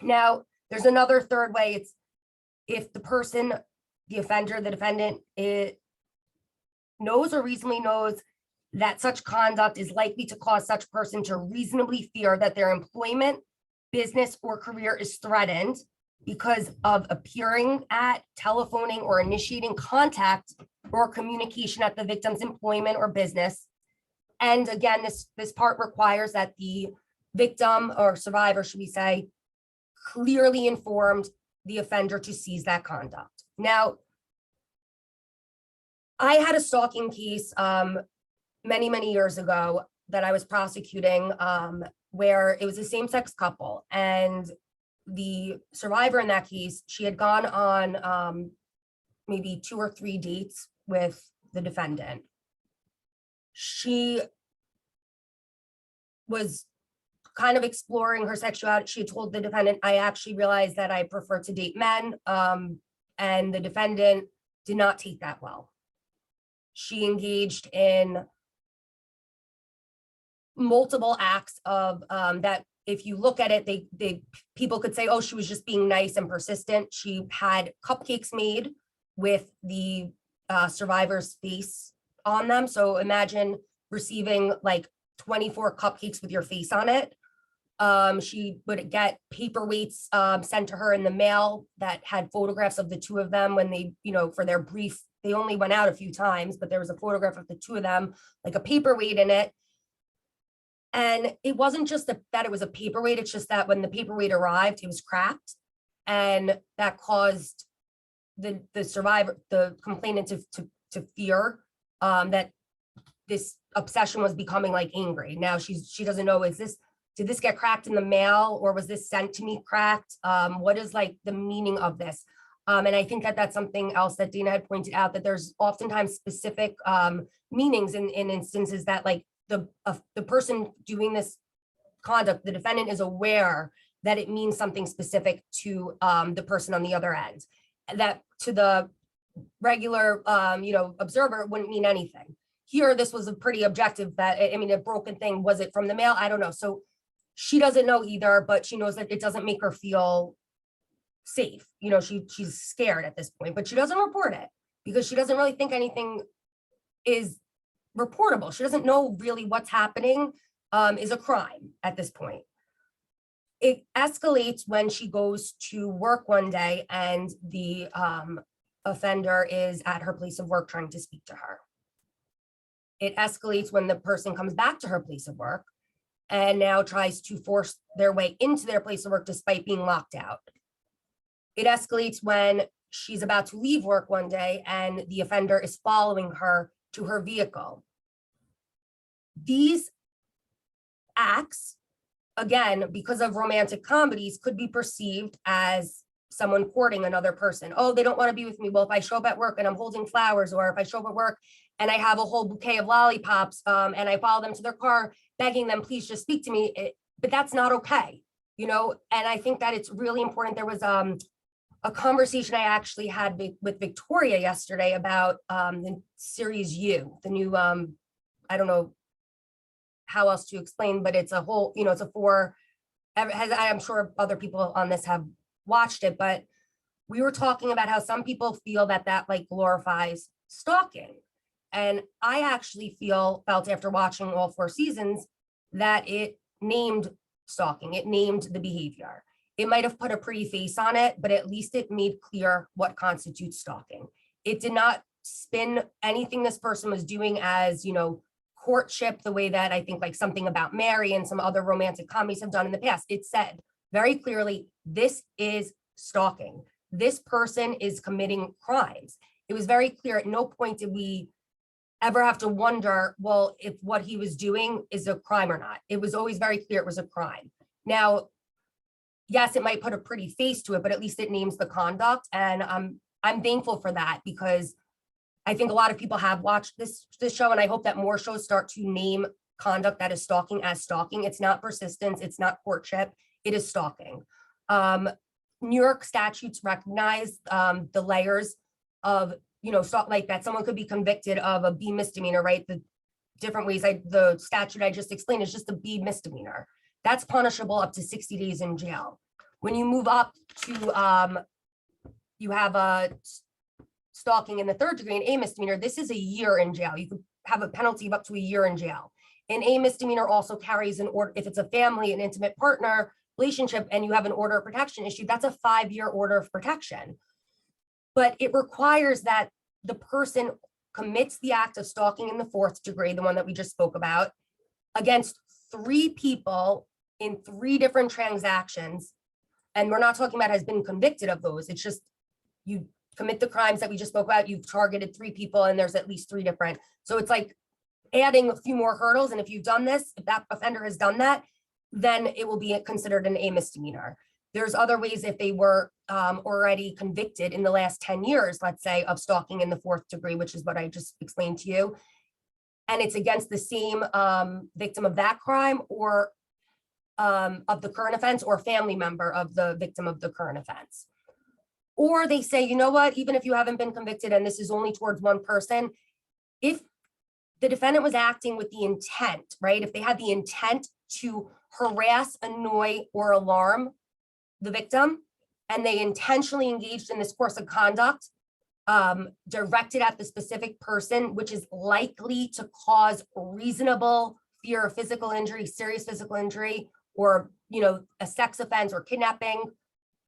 Now, there's another third way. It's if the person, the offender, the defendant, knows or reasonably knows that such conduct is likely to cause such person to reasonably fear that their employment, business, or career is threatened because of appearing at, telephoning, or initiating contact or communication at the victim's employment or business. And again, this part requires that the victim or survivor, should we say, clearly informed the offender to cease that conduct. Now, I had a stalking case many, many years ago that I was prosecuting where it was a same-sex couple, and the survivor in that case, she had gone on maybe 2 or 3 dates with the defendant. She was kind of exploring her sexuality. She had told the defendant, I actually realized that I prefer to date men. And the defendant did not take that well. She engaged in multiple acts of that. If you look at it, people could say, oh, she was just being nice and persistent. She had cupcakes made with the survivor's face on them. So imagine receiving like 24 cupcakes with your face on it. She would get paperweights sent to her in the mail that had photographs of the two of them when they, for their brief, they only went out a few times, but there was a photograph of the two of them, like a paperweight in it. And it wasn't just that it was a paperweight, it's just that when the paperweight arrived, it was cracked. And that caused the survivor, the complainant to fear that this obsession was becoming like angry. Now she doesn't know, did this get cracked in the mail or was this sent to me cracked? What is like the meaning of this? And I think that that's something else that Dana had pointed out, that there's oftentimes specific meanings in instances that like the person doing this conduct, the defendant is aware that it means something specific to the person on the other end, that to the regular observer it wouldn't mean anything. Here, this was a pretty objective a broken thing. Was it from the mail? I don't know. So she doesn't know either, but she knows that it doesn't make her feel safe. She's scared at this point, but she doesn't report it because she doesn't really think anything is reportable. She doesn't know really what's happening is a crime at this point. It escalates when she goes to work one day and the offender is at her place of work trying to speak to her. It escalates when the person comes back to her place of work and now tries to force their way into their place of work despite being locked out. It escalates when she's about to leave work one day and the offender is following her to her vehicle. These acts, again, because of romantic comedies, could be perceived as someone courting another person. Oh, they don't want to be with me. Well, if I show up at work and I'm holding flowers, or if I show up at work and I have a whole bouquet of lollipops and I follow them to their car, begging them, please just speak to me. But that's not okay, and I think that it's really important. There was a conversation I actually had with Victoria yesterday about the series You, the new, I don't know how else to explain, but it's a whole, it's I'm sure other people on this have watched it, but we were talking about how some people feel that like glorifies stalking. And I actually felt after watching all 4 seasons that it named stalking, it named the behavior. It might have put a pretty face on it, but at least it made clear what constitutes stalking. It did not spin anything this person was doing as, courtship, the way that I think like something about Mary and some other romantic comedies have done in the past. It said very clearly, this is stalking. This person is committing crimes. It was very clear. At no point did we ever have to wonder, well, if what he was doing is a crime or not. It was always very clear it was a crime. Now, yes, it might put a pretty face to it, but at least it names the conduct. And I'm thankful for that, because I think a lot of people have watched this show, and I hope that more shows start to name conduct that is stalking as stalking. It's not persistence, it's not courtship, it is stalking. New York statutes recognize the layers of, like that someone could be convicted of a B misdemeanor, right? The different ways, the statute I just explained is just a B misdemeanor. That's punishable up to 60 days in jail. When you move up to, you have a stalking in the 3rd degree, an A misdemeanor, this is a year in jail. You could have a penalty of up to a year in jail. An A misdemeanor also carries an order, if it's a family, an intimate partner relationship, and you have an order of protection issued, that's a 5-year order of protection. But it requires that the person commits the act of stalking in the 4th degree, the one that we just spoke about, against 3 people in 3 different transactions. And we're not talking about has been convicted of those. It's just you commit the crimes that we just spoke about, you've targeted 3 people and there's at least 3 different. So it's like adding a few more hurdles. And if you've done this, if that offender has done that, then it will be considered an A misdemeanor. There's other ways if they were already convicted in the last 10 years, let's say, of stalking in the 4th degree, which is what I just explained to you. and it's against the same victim of that crime or of the current offense or family member of the victim of the current offense. Or they say, you know what, even if you haven't been convicted and this is only towards one person, if the defendant was acting with the intent, right? If they had the intent to harass, annoy, or alarm the victim, and they intentionally engaged in this course of conduct directed at the specific person, which is likely to cause reasonable fear of physical injury, serious physical injury, or, you know, a sex offense or kidnapping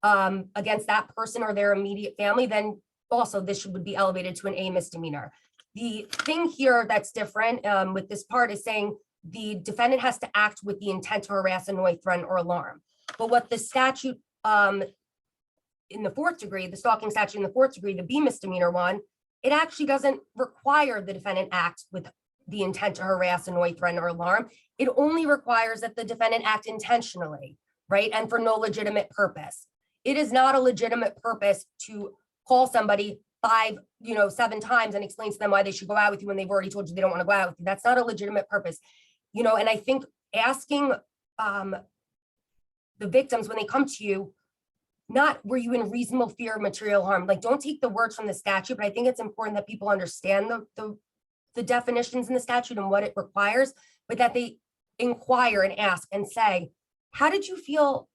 against that person or their immediate family, then also this would be elevated to an A misdemeanor. The thing here that's different with this part is saying the defendant has to act with the intent to harass, annoy, threaten, or alarm. But what the statute in the fourth degree, the stalking statute in the fourth degree, the B misdemeanor one, it actually doesn't require the defendant act with the intent to harass, annoy, threaten, or alarm. It only requires that the defendant act intentionally, right? And for no legitimate purpose. It is not a legitimate purpose to call somebody 7 times and explain to them why they should go out with you when they've already told you they don't want to go out with you. That's not a legitimate purpose. You know, and I think asking the victims when they come to you, not were you in reasonable fear of material harm, like don't take the words from the statute, but I think it's important that people understand the definitions in the statute and what it requires, but that they inquire and ask and say, how did you feel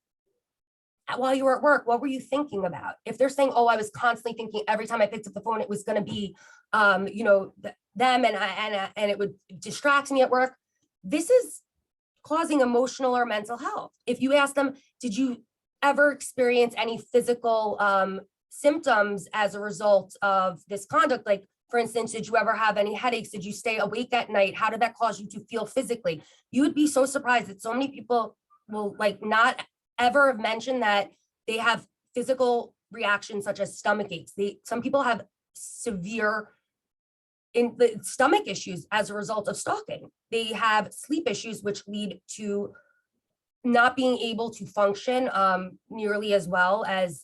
while you were at work? What were you thinking about? If they're saying, oh, I was constantly thinking every time I picked up the phone, it was going to be, them and it would distract me at work. This is causing emotional or mental health. If you ask them, did you ever experience any physical symptoms as a result of this conduct? Like, for instance, did you ever have any headaches? Did you stay awake at night? How did that cause you to feel physically? You would be so surprised that so many people will not ever have mentioned that they have physical reactions such as stomach aches. Some people have severe stomach issues as a result of stalking. They have sleep issues, which lead to not being able to function nearly as well as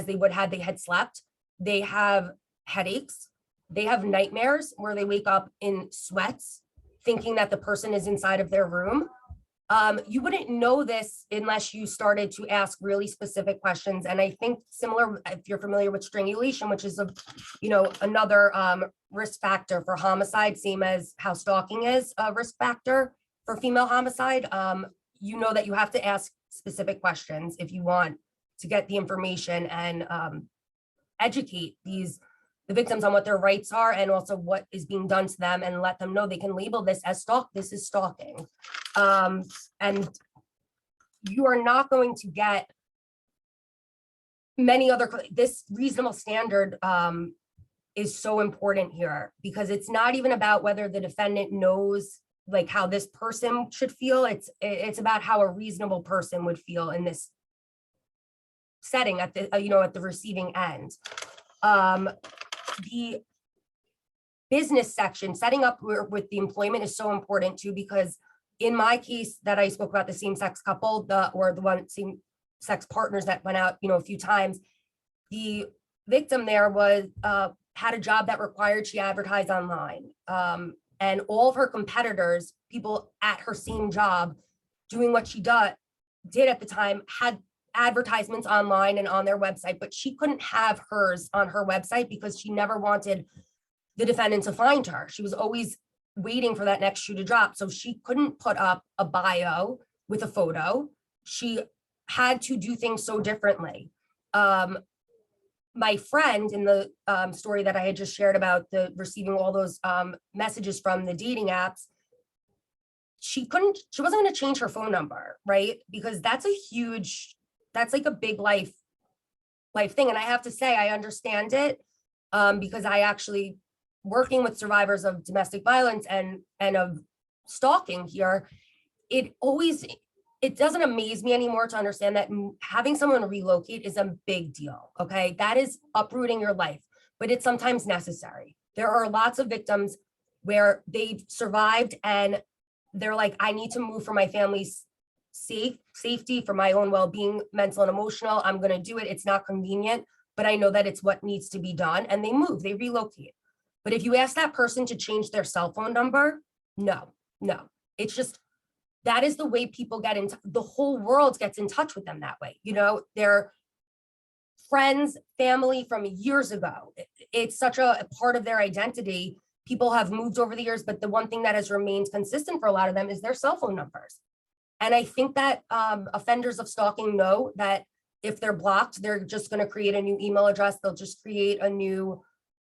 they would had they had slept. They have headaches. They have nightmares where they wake up in sweats, thinking that the person is inside of their room. You wouldn't know this unless you started to ask really specific questions. And I think similar, if you're familiar with strangulation, which is another risk factor for homicide, same as how stalking is a risk factor for female homicide. You know that you have to ask specific questions if you want to get the information and educate the victims on what their rights are and also what is being done to them, and let them know they can label this as this is stalking. And you are not going to get many other, this reasonable standard is so important here, because it's not even about whether the defendant knows like how this person should feel. It's about how a reasonable person would feel in this setting at the at the receiving end. The business section, setting up with the employment, is so important too, because in my case that I spoke about, the same-sex couple, same-sex partners that went out, a few times, the victim there was had a job that required she advertise online, and all of her competitors, people at her same job, doing what she did at the time, had advertisements online and on their website, but she couldn't have hers on her website because she never wanted the defendant to find her. She was always waiting for that next shoe to drop. So she couldn't put up a bio with a photo. She had to do things so differently. My friend in the story that I had just shared about the receiving all those messages from the dating apps, she wasn't going to change her phone number, right? Because that's like a big life thing. And I have to say, I understand it because I actually, working with survivors of domestic violence and of stalking here, it doesn't amaze me anymore to understand that having someone relocate is a big deal, okay? That is uprooting your life, but it's sometimes necessary. There are lots of victims where they've survived and they're like, I need to move for my family's safety, for my own well-being, mental and emotional. I'm going to do it. It's not convenient, but I know that it's what needs to be done. And they move, they relocate. But if you ask that person to change their cell phone number, No, no. It's just, that is the way people get into, the whole world gets in touch with them that way. You know, they're friends, family from years ago. It's such a part of their identity. People have moved over the years, but the one thing that has remained consistent for a lot of them is their cell phone numbers. And I think that offenders of stalking know that if they're blocked, they're just going to create a new email address. They'll just create a new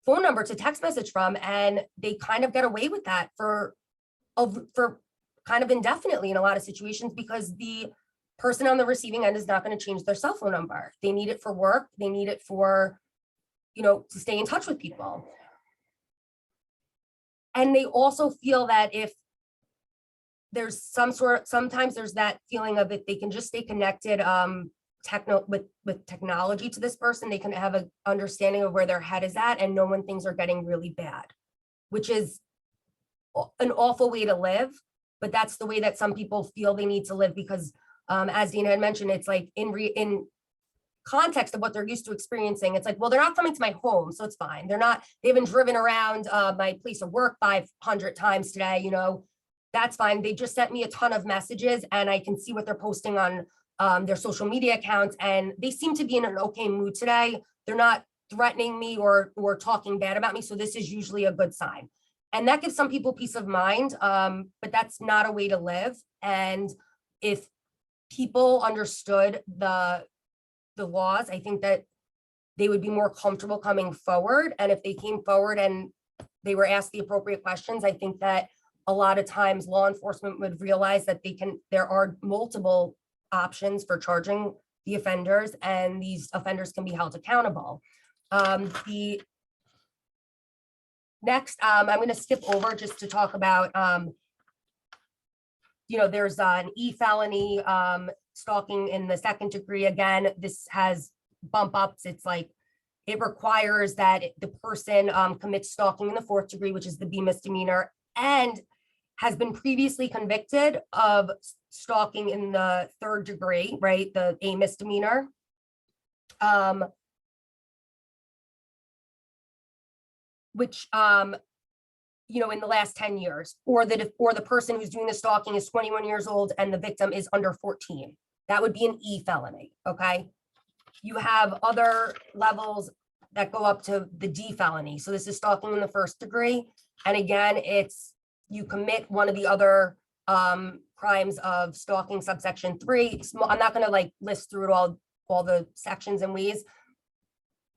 phone number to text message from, and they kind of get away with that for kind of indefinitely in a lot of situations, because the person on the receiving end is not going to change their cell phone number. They need it for work. They need it for, you know, to stay in touch with people. And they also feel that if there's sometimes there's that feeling of if they can just stay connected with technology to this person, they can have an understanding of where their head is at and know when things are getting really bad, which is an awful way to live. But that's the way that some people feel they need to live, because as Dina had mentioned, it's like in context of what they're used to experiencing, it's like, well, they're not coming to my home, so it's fine. They haven't driven around my place of work 500 times today, you know, that's fine. They just sent me a ton of messages and I can see what they're posting on their social media accounts, and they seem to be in an okay mood today. They're not threatening me or talking bad about me, so this is usually a good sign. And that gives some people peace of mind, but that's not a way to live. And if people understood the laws, I think that they would be more comfortable coming forward. And if they came forward and they were asked the appropriate questions, I think that a lot of times law enforcement would realize that there are multiple options for charging the offenders, and these offenders can be held accountable. The next, I'm going to skip over just to talk about, you know, there's an e-felony stalking in the second degree. Again, this has bump ups. It's like, it requires that the person commits stalking in the fourth degree, which is the B misdemeanor, and has been previously convicted of stalking in the third degree, right? The A misdemeanor. Which, you know, in the last 10 years, or the person who's doing the stalking is 21 years old and the victim is under 14. That would be an E felony, okay? You have other levels that go up to the D felony. So this is stalking in the first degree. And again, it's, you commit one of the other crimes of stalking subsection 3. I'm not going to like list through it all the sections and ways,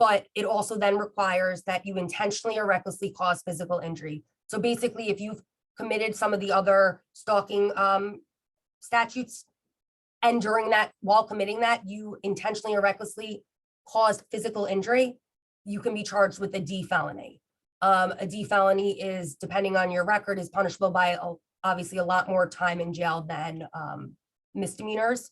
but it also then requires that you intentionally or recklessly cause physical injury. So basically, if you've committed some of the other stalking statutes, and during that, while committing that, you intentionally or recklessly caused physical injury, you can be charged with a D felony. A D felony is, depending on your record, is punishable by obviously a lot more time in jail than misdemeanors.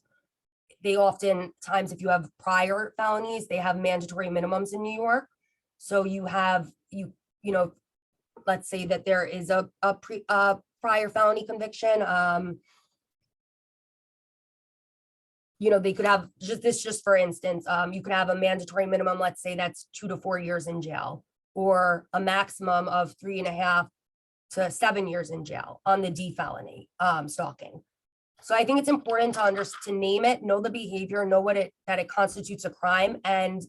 They oftentimes, if you have prior felonies, they have mandatory minimums in New York. So you have, you know, let's say that there is a prior felony conviction. You know, they could have just for instance, you could have a mandatory minimum, let's say that's 2 to 4 years in jail, or a maximum of 3.5 to 7 years in jail on the D felony stalking. So I think it's important to name it, know the behavior, know that it constitutes a crime, and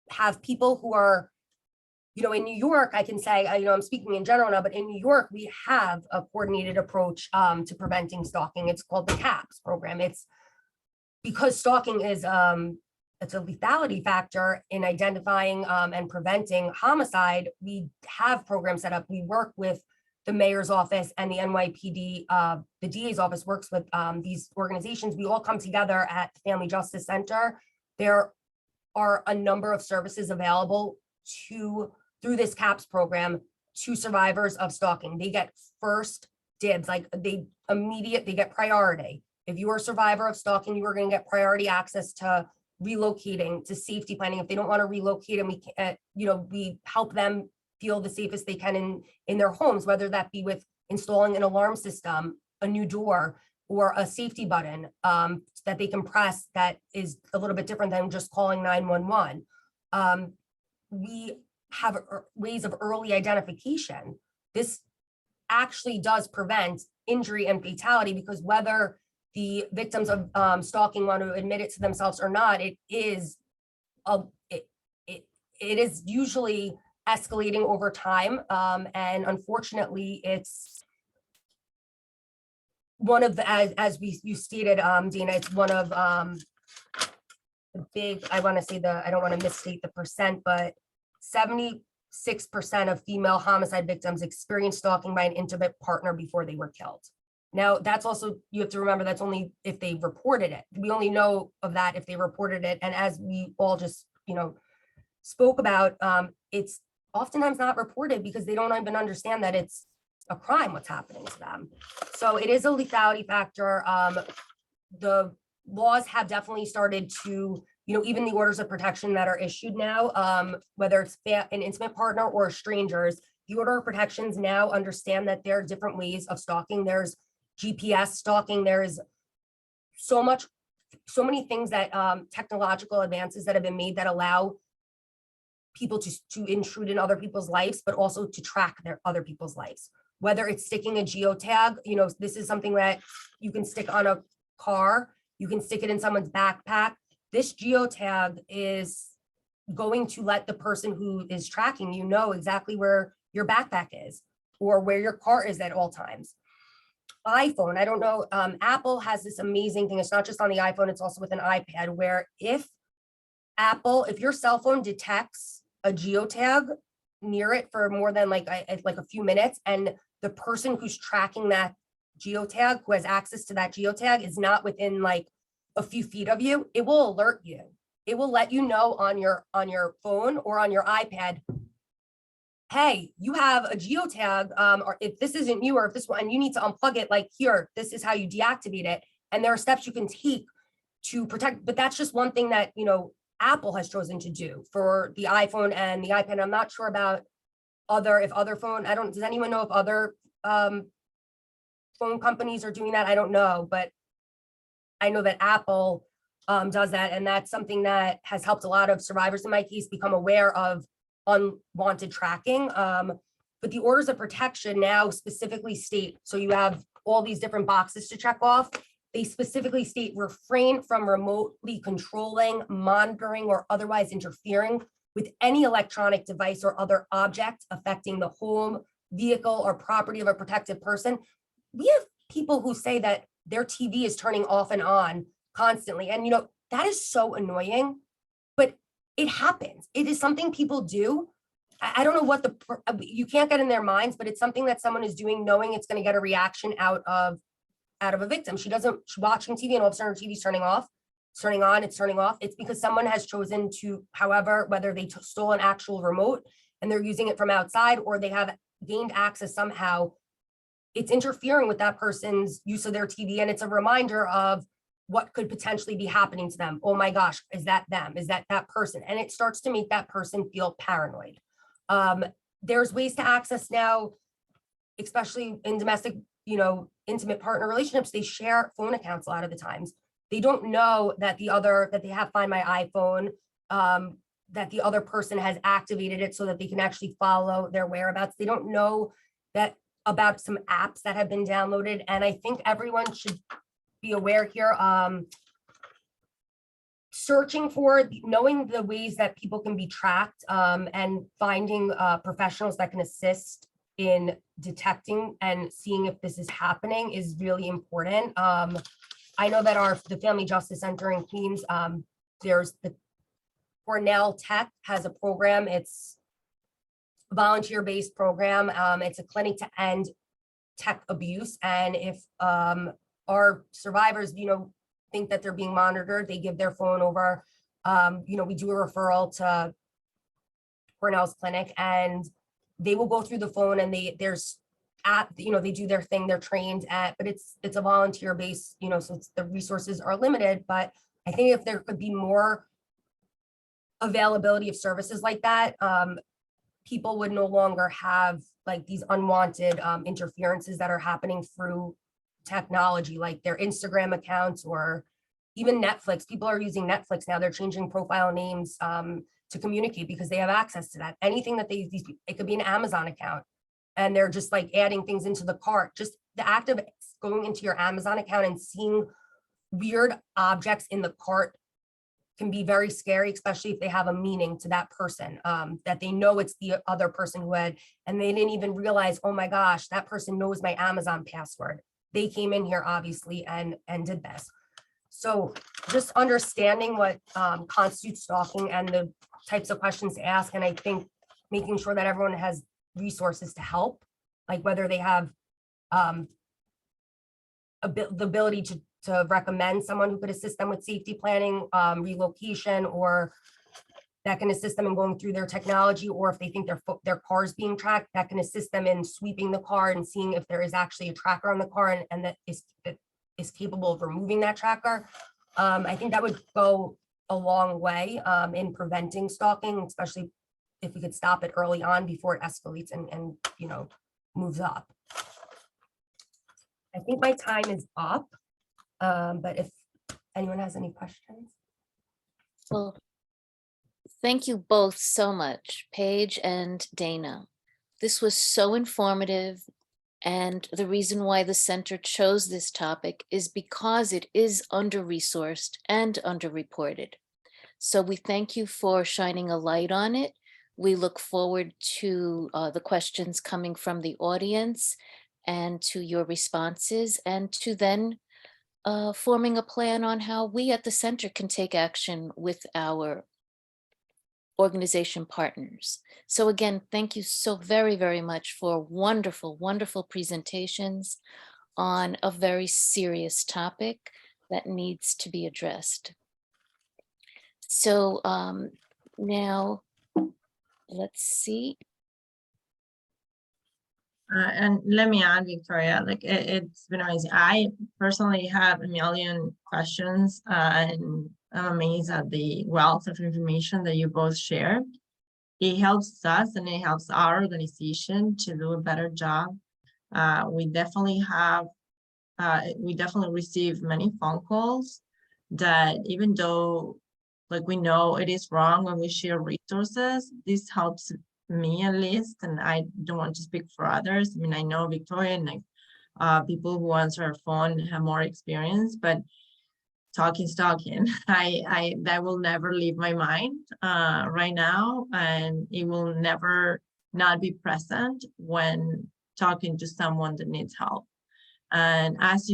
have people who are, you know, in New York, I can say, you know, I'm speaking in general now, but in New York, we have a coordinated approach to preventing stalking. It's called the CAPS program. It's because stalking is, it's a lethality factor in identifying and preventing homicide. We have programs set up. We work with the mayor's office and the NYPD, the DA's office works with these organizations. We all come together at the Family Justice Center. There are a number of services available through this CAPS program to survivors of stalking. They get first dibs, like they get priority. If you are a survivor of stalking, you are going to get priority access to relocating, to safety planning. If they don't want to relocate, and we can, you know, we help them feel the safest they can in their homes, whether that be with installing an alarm system, a new door, or a safety button that they can press that is a little bit different than just calling 911. We have ways of early identification. This actually does prevent injury and fatality, because whether the victims of stalking want to admit it to themselves or not, it is usually escalating over time. And unfortunately, it's one of the, as you stated, Dina, it's one of the big, I want to say I don't want to misstate the percent, but 76% of female homicide victims experience stalking by an intimate partner before they were killed. Now, that's also, you have to remember, that's only if they reported it. We only know of that if they reported it. And as we all just, spoke about, it's oftentimes not reported because they don't even understand that it's a crime what's happening to them. So it is a lethality factor. The laws have definitely started to, even the orders of protection that are issued now, whether it's an intimate partner or strangers, the order of protections now understand that there are different ways of stalking. There's GPS stalking. There's so many things that technological advances that have been made that allow people to intrude in other people's lives, but also to track their other people's lives. Whether it's sticking a geotag, this is something that you can stick on a car, you can stick it in someone's backpack. This geotag is going to let the person who is tracking you know exactly where your backpack is or where your car is at all times. iPhone, I don't know, Apple has this amazing thing. It's not just on the iPhone, it's also with an iPad, where if your cell phone detects a geotag near it for more than like a few minutes, and the person who's tracking that geotag, who has access to that geotag, is not within like a few feet of you, it will alert you. It will let you know on your phone or on your iPad, hey, you have a geotag, or if this isn't you, or if this one, and you need to unplug it, like here, this is how you deactivate it. And there are steps you can take to protect, but that's just one thing that, Apple has chosen to do for the iPhone and the iPad. I'm not sure about other phone, does anyone know if other phone companies are doing that? I don't know, but I know that Apple does that. And that's something that has helped a lot of survivors in my case become aware of unwanted tracking. But the orders of protection now specifically state, so you have all these different boxes to check off. They specifically state refrain from remotely controlling, monitoring, or otherwise interfering with any electronic device or other object affecting the home, vehicle, or property of a protected person. We have people who say that their TV is turning off and on constantly. And, that is so annoying, but it happens. It is something people do. I don't know what you can't get in their minds, but it's something that someone is doing knowing it's going to get a reaction out of a victim. She's watching TV and all of a sudden her TV's turning off, it's turning on, it's turning off. It's because someone has chosen to, however, whether they stole an actual remote and they're using it from outside, or they have gained access somehow, it's interfering with that person's use of their TV. And it's a reminder of what could potentially be happening to them. Oh my gosh, is that them? Is that person? And it starts to make that person feel paranoid. There's ways to access now, especially in domestic, intimate partner relationships. They share phone accounts a lot of the times. They don't know that they have Find My iPhone, that the other person has activated it so that they can actually follow their whereabouts. They don't know that about some apps that have been downloaded. And I think everyone should be aware here, knowing the ways that people can be tracked, and finding professionals that can assist in detecting and seeing if this is happening is really important. I know that the Family Justice Center in Queens, there's the Cornell Tech has a program. It's a volunteer-based program. It's a clinic to end tech abuse. And if our survivors, think that they're being monitored, they give their phone over. We do a referral to Cornell's clinic, and they will go through the phone, and they do their thing, they're trained at, but it's a volunteer base, so the resources are limited. But I think if there could be more availability of services like that, people would no longer have like these unwanted interferences that are happening through technology, like their Instagram accounts or even Netflix. People are using Netflix now. They're changing profile names to communicate because they have access to that. Anything that it could be an Amazon account. and they're just like adding things into the cart. Just the act of going into your Amazon account and seeing weird objects in the cart can be very scary, especially if they have a meaning to that person, that they know it's the other person who had, and they didn't even realize, oh my gosh, that person knows my Amazon password. They came in here obviously and did this. So just understanding what constitutes stalking and the types of questions to ask. And I think making sure that everyone has resources to help, like whether they have the ability to recommend someone who could assist them with safety planning, relocation, or that can assist them in going through their technology, or if they think their car is being tracked, that can assist them in sweeping the car and seeing if there is actually a tracker on the car and that is capable of removing that tracker. I think that would go a long way in preventing stalking, especially if we could stop it early on before it escalates and you know, moves up. I think my time is up, but if anyone has any questions. Well, thank you both so much, Paige and Dana. This was so informative. And the reason why the center chose this topic is because it is under-resourced and underreported. So we thank you for shining a light on it. We look forward to the questions coming from the audience and to your responses, and to then forming a plan on how we at the center can take action with our organization partners. So again, thank you so very, very much for wonderful, wonderful presentations on a very serious topic that needs to be addressed. So now let's see. And let me add, Victoria, like it's been amazing. I personally have a million questions and I'm amazed at the wealth of information that you both shared. It helps us and it helps our organization to do a better job. We definitely receive many phone calls that even though like we know it is wrong when we share resources, this helps me at least, and I don't want to speak for others. I mean, I know Victoria and like people who answer our phone have more experience, but stalking, that will never leave my mind right now, and it will never not be present when talking to someone that needs help. And as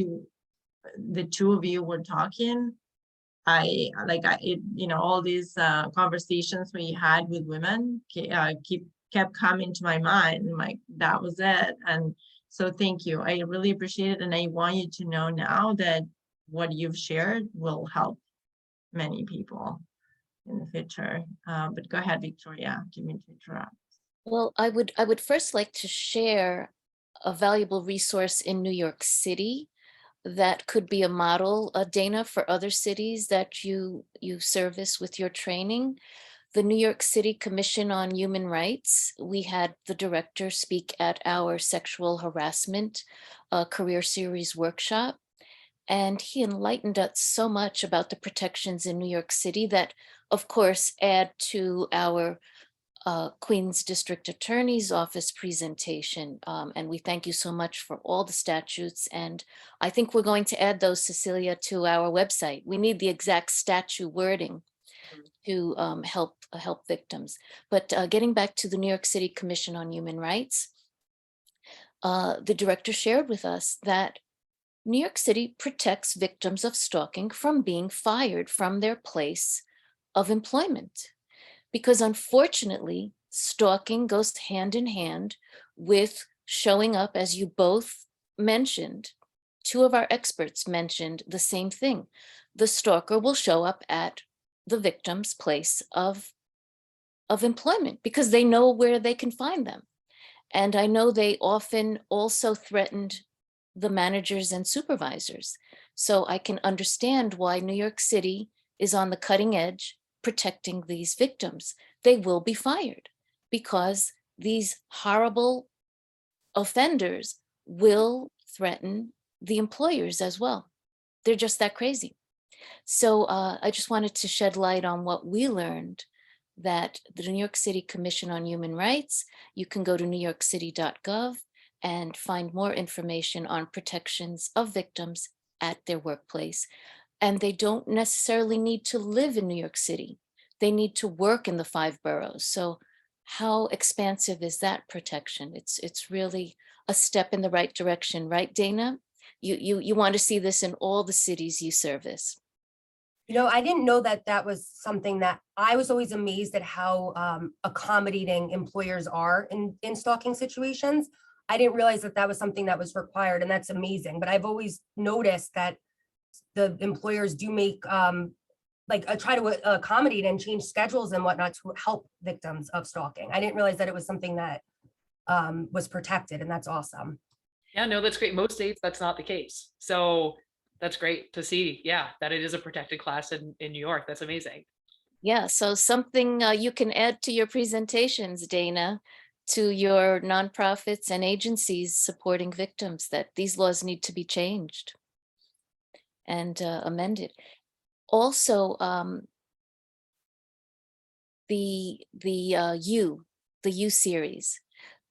the two of you were talking, all these conversations we had with women kept coming to my mind. I'm like, that was it. And so thank you. I really appreciate it. And I want you to know now that what you've shared will help many people in the future. But go ahead, Victoria, didn't mean to interrupt. Well, I would first like to share a valuable resource in New York City that could be a model, Dana, for other cities that you service with your training. The New York City Commission on Human Rights, we had the director speak at our sexual harassment career series workshop. And he enlightened us so much about the protections in New York City that, of course, add to our Queens District Attorney's Office presentation. And we thank you so much for all the statutes. And I think we're going to add those, Cecilia, to our website. We need the exact statute wording to help victims. But getting back to the New York City Commission on Human Rights, the director shared with us that New York City protects victims of stalking from being fired from their place of employment. Because unfortunately, stalking goes hand in hand with showing up, as you both mentioned. Two of our experts mentioned the same thing. The stalker will show up at the victim's place of employment because they know where they can find them. And I know they often also threatened the managers and supervisors. So I can understand why New York City is on the cutting edge protecting these victims. They will be fired because these horrible offenders will threaten the employers as well. They're just that crazy. So I just wanted to shed light on what we learned that the New York City Commission on Human Rights, you can go to newyorkcity.gov and find more information on protections of victims at their workplace. And they don't necessarily need to live in New York City. They need to work in the 5 boroughs. So how expansive is that protection? It's really a step in the right direction, right, Dana? You want to see this in all the cities you service. You know, I didn't know that that was something that I was always amazed at how accommodating employers are in stalking situations. I didn't realize that that was something that was required, and that's amazing. But I've always noticed that the employers do make try to accommodate and change schedules and whatnot to help victims of stalking. I didn't realize that it was something that was protected, and that's awesome. Yeah, no, that's great. Most states, that's not the case. So that's great to see. Yeah, that it is a protected class in New York. That's amazing. Yeah, so something you can add to your presentations, Dana, to your nonprofits and agencies supporting victims, that these laws need to be changed and amended. Also, the U series.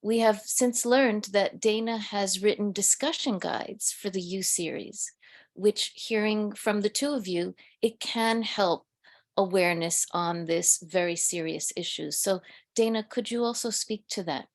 We have since learned that Dana has written discussion guides for the U series, which, hearing from the two of you, it can help awareness on this very serious issue. So Dana, could you also speak to that?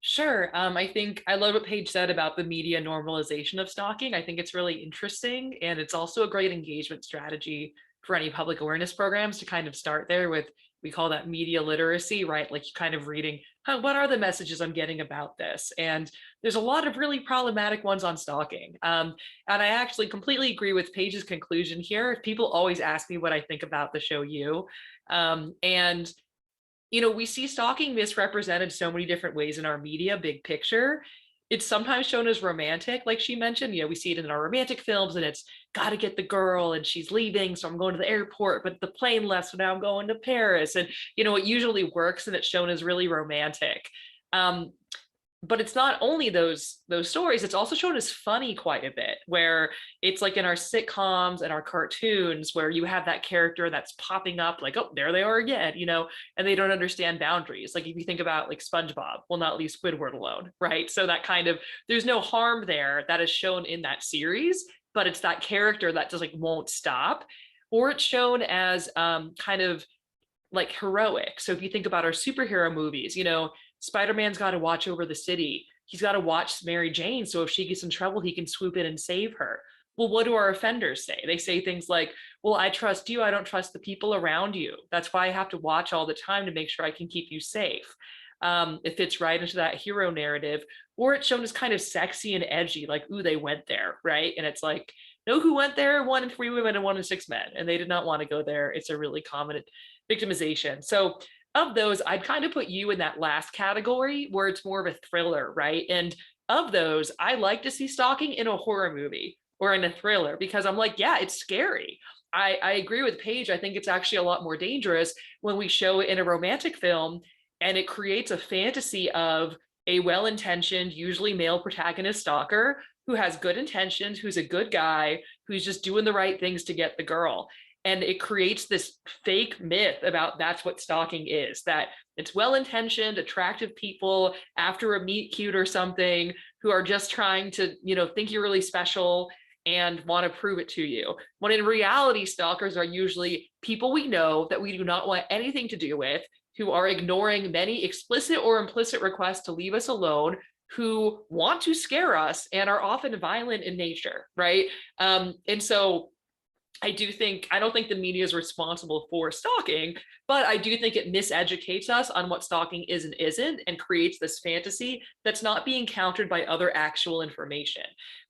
Sure. I think I love what Paige said about the media normalization of stalking. I think it's really interesting. And it's also a great engagement strategy for any public awareness programs to kind of start there with, we call that media literacy, right? Like kind of reading, what are the messages I'm getting about this? And there's a lot of really problematic ones on stalking. And I actually completely agree with Paige's conclusion here. People always ask me what I think about the show You. And you know, we see stalking misrepresented so many different ways in our media, big picture. It's sometimes shown as romantic, like she mentioned. You know, we see it in our romantic films, and it's got to get the girl, and she's leaving, so I'm going to the airport, but the plane left, so now I'm going to Paris. And you know, it usually works, and it's shown as really romantic. But it's not only those stories, it's also shown as funny quite a bit, where it's like in our sitcoms and our cartoons where you have that character that's popping up like, oh, there they are again, you know, and they don't understand boundaries. Like if you think about like SpongeBob, will not leave Squidward alone, right? So that kind of, there's no harm there that is shown in that series, but it's that character that just like won't stop. Or it's shown as kind of like heroic. So if you think about our superhero movies, you know, Spider-Man's got to watch over the city. He's got to watch Mary Jane. So if she gets in trouble, he can swoop in and save her. Well, what do our offenders say? They say things like, well, I trust you. I don't trust the people around you. That's why I have to watch all the time to make sure I can keep you safe. It fits right into that hero narrative. Or it's shown as kind of sexy and edgy, like, ooh, they went there, right? And it's like, know who went there? 1 in 3 women and 1 in 6 men. And they did not want to go there. It's a really common victimization. So of those, I'd kind of put You in that last category where it's more of a thriller, right? And of those, I like to see stalking in a horror movie or in a thriller because I'm like, yeah, it's scary. I agree with Paige. I think it's actually a lot more dangerous when we show it in a romantic film and it creates a fantasy of a well-intentioned, usually male protagonist stalker who has good intentions, who's a good guy, who's just doing the right things to get the girl. And it creates this fake myth about that's what stalking is, that it's well-intentioned, attractive people after a meet cute or something who are just trying to, you know, think you're really special and want to prove it to you. When in reality, stalkers are usually people we know that we do not want anything to do with, who are ignoring many explicit or implicit requests to leave us alone, who want to scare us and are often violent in nature, right? And so I don't think the media is responsible for stalking, but I do think it miseducates us on what stalking is and isn't, and creates this fantasy that's not being countered by other actual information.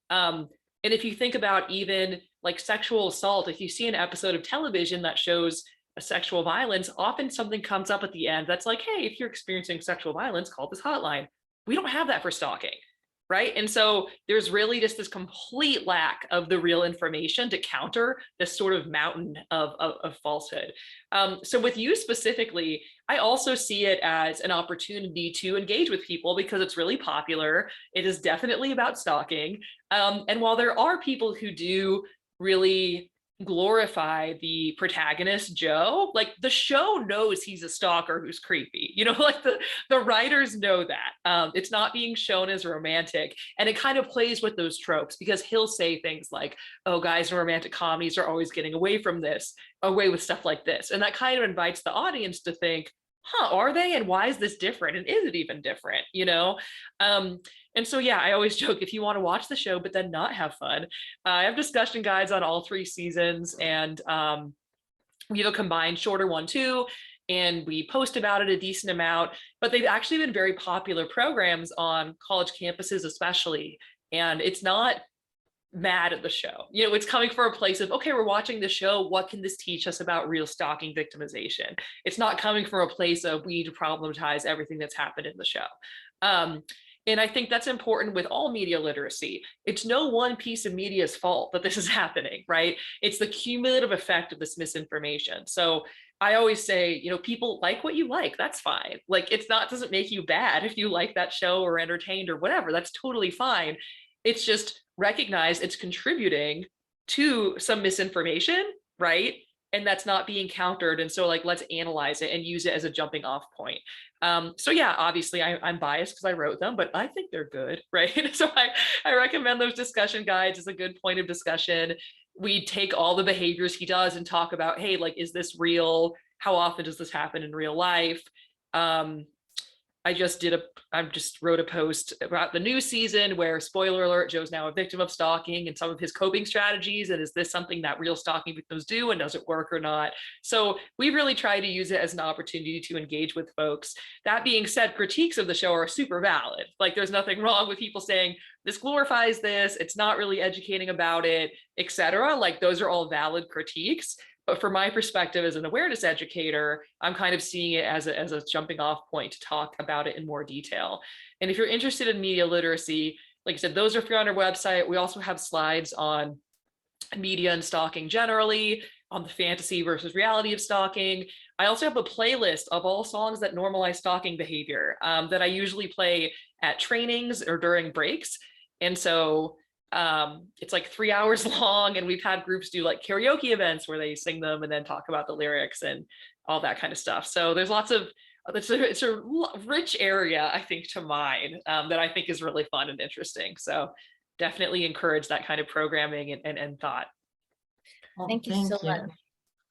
And if you think about even like sexual assault, if you see an episode of television that shows a sexual violence, often something comes up at the end that's like, hey, if you're experiencing sexual violence, call this hotline. We don't have that for stalking. Right. And so there's really just this complete lack of the real information to counter this sort of mountain of falsehood. So with You specifically, I also see it as an opportunity to engage with people because it's really popular. It is definitely about stalking. And while there are people who do really, glorify the protagonist, Joe. Like the show knows he's a stalker who's creepy, you know, like the writers know that. It's not being shown as romantic, and it kind of plays with those tropes because he'll say things like, oh, guys in romantic comedies are always getting away with stuff like this. And that kind of invites the audience to think, huh, are they? And why is this different? And is it even different? You know? And so, yeah, I always joke, if you want to watch the show, but then not have fun, I have discussion guides on all 3 seasons, and we have a combined shorter one too, and we post about it a decent amount, but they've actually been very popular programs on college campuses, especially. And it's not mad at the show. You know, it's coming from a place of, okay, we're watching the show. What can this teach us about real stalking victimization? It's not coming from a place of we need to problematize everything that's happened in the show. And I think that's important with all media literacy. It's no one piece of media's fault that this is happening, right? It's the cumulative effect of this misinformation. So I always say, you know, people like what you like, that's fine. Like doesn't make you bad if you like that show or entertained or whatever, that's totally fine. It's just recognize it's contributing to some misinformation, right? And that's not being countered. And so like, let's analyze it and use it as a jumping off point. So yeah, obviously I'm biased because I wrote them, but I think they're good, right? So I recommend those discussion guides as a good point of discussion. We take all the behaviors he does and talk about, hey, like, is this real? How often does this happen in real life? I just wrote a post about the new season where, spoiler alert, Joe's now a victim of stalking and some of his coping strategies. And is this something that real stalking victims do, and does it work or not? So we really try to use it as an opportunity to engage with folks. That being said, critiques of the show are super valid. Like there's nothing wrong with people saying this glorifies this, it's not really educating about it, etc. Like those are all valid critiques. But from my perspective as an awareness educator, I'm kind of seeing it as a jumping off point to talk about it in more detail. And if you're interested in media literacy, like I said, those are free on our website. We also have slides on media and stalking generally, on the fantasy versus reality of stalking. I also have a playlist of all songs that normalize stalking behavior that I usually play at trainings or during breaks. And so it's like 3 hours long, and we've had groups do like karaoke events where they sing them and then talk about the lyrics and all that kind of stuff. So there's lots of, it's a rich area, I think, to mine that I think is really fun and interesting. So definitely encourage that kind of programming and thought. Well, Thank you so much.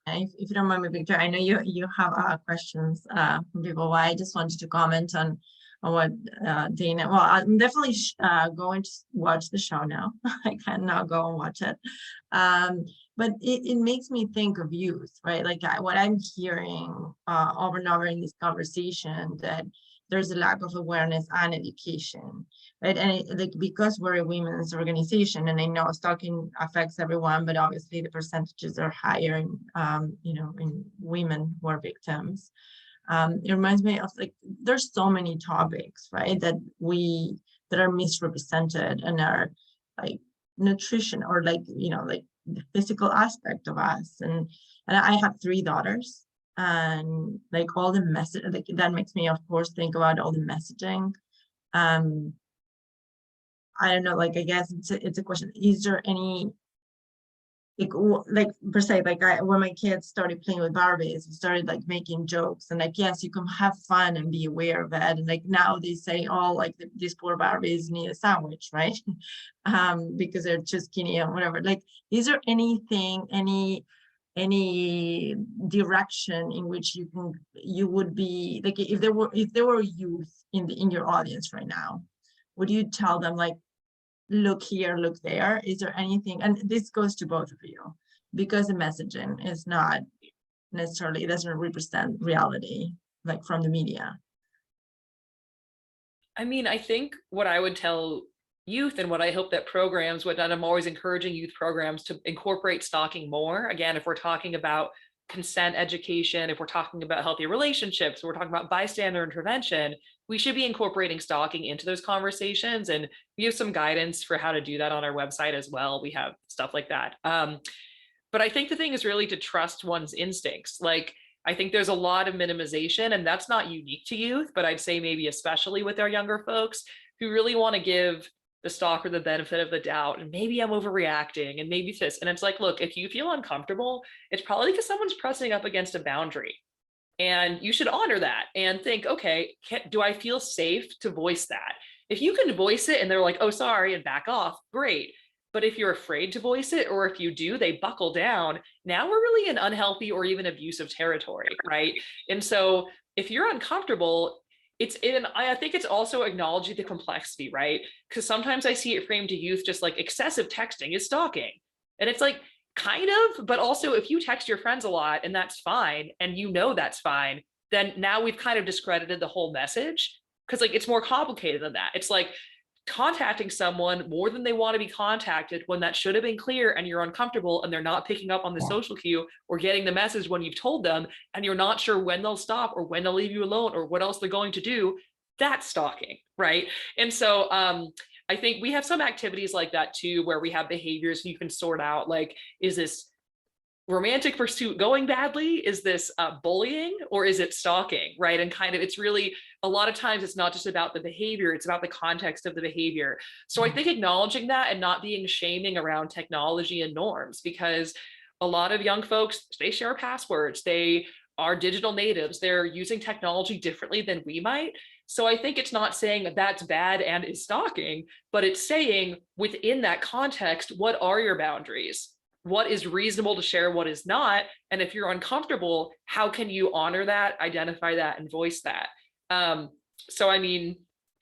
And if you don't mind me, Victor, I know you have questions from people. Well, I just wanted to comment on what Dana, well, I'm definitely going to watch the show now. I can now go and watch it. But it makes me think of youth, right? Like what I'm hearing over and over in this conversation, that there's a lack of awareness and education, right? And like, because we're a women's organization, and I know stalking affects everyone, but obviously the percentages are higher in, you know, in women who are victims. It reminds me of, like, there's so many topics, right, that are misrepresented and are like nutrition, or like, you know, like the physical aspect of us. And I have 3 daughters, and like all the message, like, that makes me, of course, think about all the messaging. I don't know, like, I guess it's a question. Is there any, like per se, like when my kids started playing with Barbies, we started like making jokes, and like, yes, you can have fun and be aware of it. And like now they say, oh, like these poor Barbies need a sandwich, right? Because they're too skinny and whatever. Like, is there anything, any direction in which you would be like, if there were youth in your audience right now, would you tell them, like, look here, look there? Is there anything? And this goes to both of you, because the messaging is not necessarily, it doesn't represent reality, like from the media. I mean, I think what I would tell youth, and what I hope that programs, I'm always encouraging youth programs to incorporate stalking more. Again, if we're talking about consent education, if we're talking about healthy relationships, we're talking about bystander intervention, we should be incorporating stalking into those conversations. And we have some guidance for how to do that on our website as well. We have stuff like that. But I think the thing is really to trust one's instincts. Like, I think there's a lot of minimization, and that's not unique to youth, but I'd say maybe especially with our younger folks who really want to give the stalker the benefit of the doubt, and maybe I'm overreacting and maybe this. And it's like, look, if you feel uncomfortable, it's probably because someone's pressing up against a boundary. And you should honor that and think, okay, do I feel safe to voice that? If you can voice it and they're like, oh, sorry, and back off, great. But if you're afraid to voice it, or if you do, they buckle down, now we're really in unhealthy or even abusive territory, right? And so if you're uncomfortable, I think it's also acknowledging the complexity, right? Because sometimes I see it framed to youth just like excessive texting is stalking. And it's like, kind of, but also if you text your friends a lot and that's fine, and you know that's fine, then now we've kind of discredited the whole message, because like it's more complicated than that. It's like contacting someone more than they want to be contacted when that should have been clear, and you're uncomfortable and they're not picking up on the social cue or getting the message when you've told them, and you're not sure when they'll stop or when they'll leave you alone or what else they're going to do. That's stalking, right? And so I think we have some activities like that too, where we have behaviors you can sort out, like, is this romantic pursuit going badly? Is this bullying, or is it stalking, right? And kind of, it's really, a lot of times it's not just about the behavior, it's about the context of the behavior. So I think acknowledging that and not being shaming around technology and norms, because a lot of young folks, they share passwords, they are digital natives, they're using technology differently than we might. So I think it's not saying that that's bad and is stalking, but it's saying within that context, what are your boundaries? What is reasonable to share, what is not? And if you're uncomfortable, how can you honor that, identify that, and voice that? So, I mean,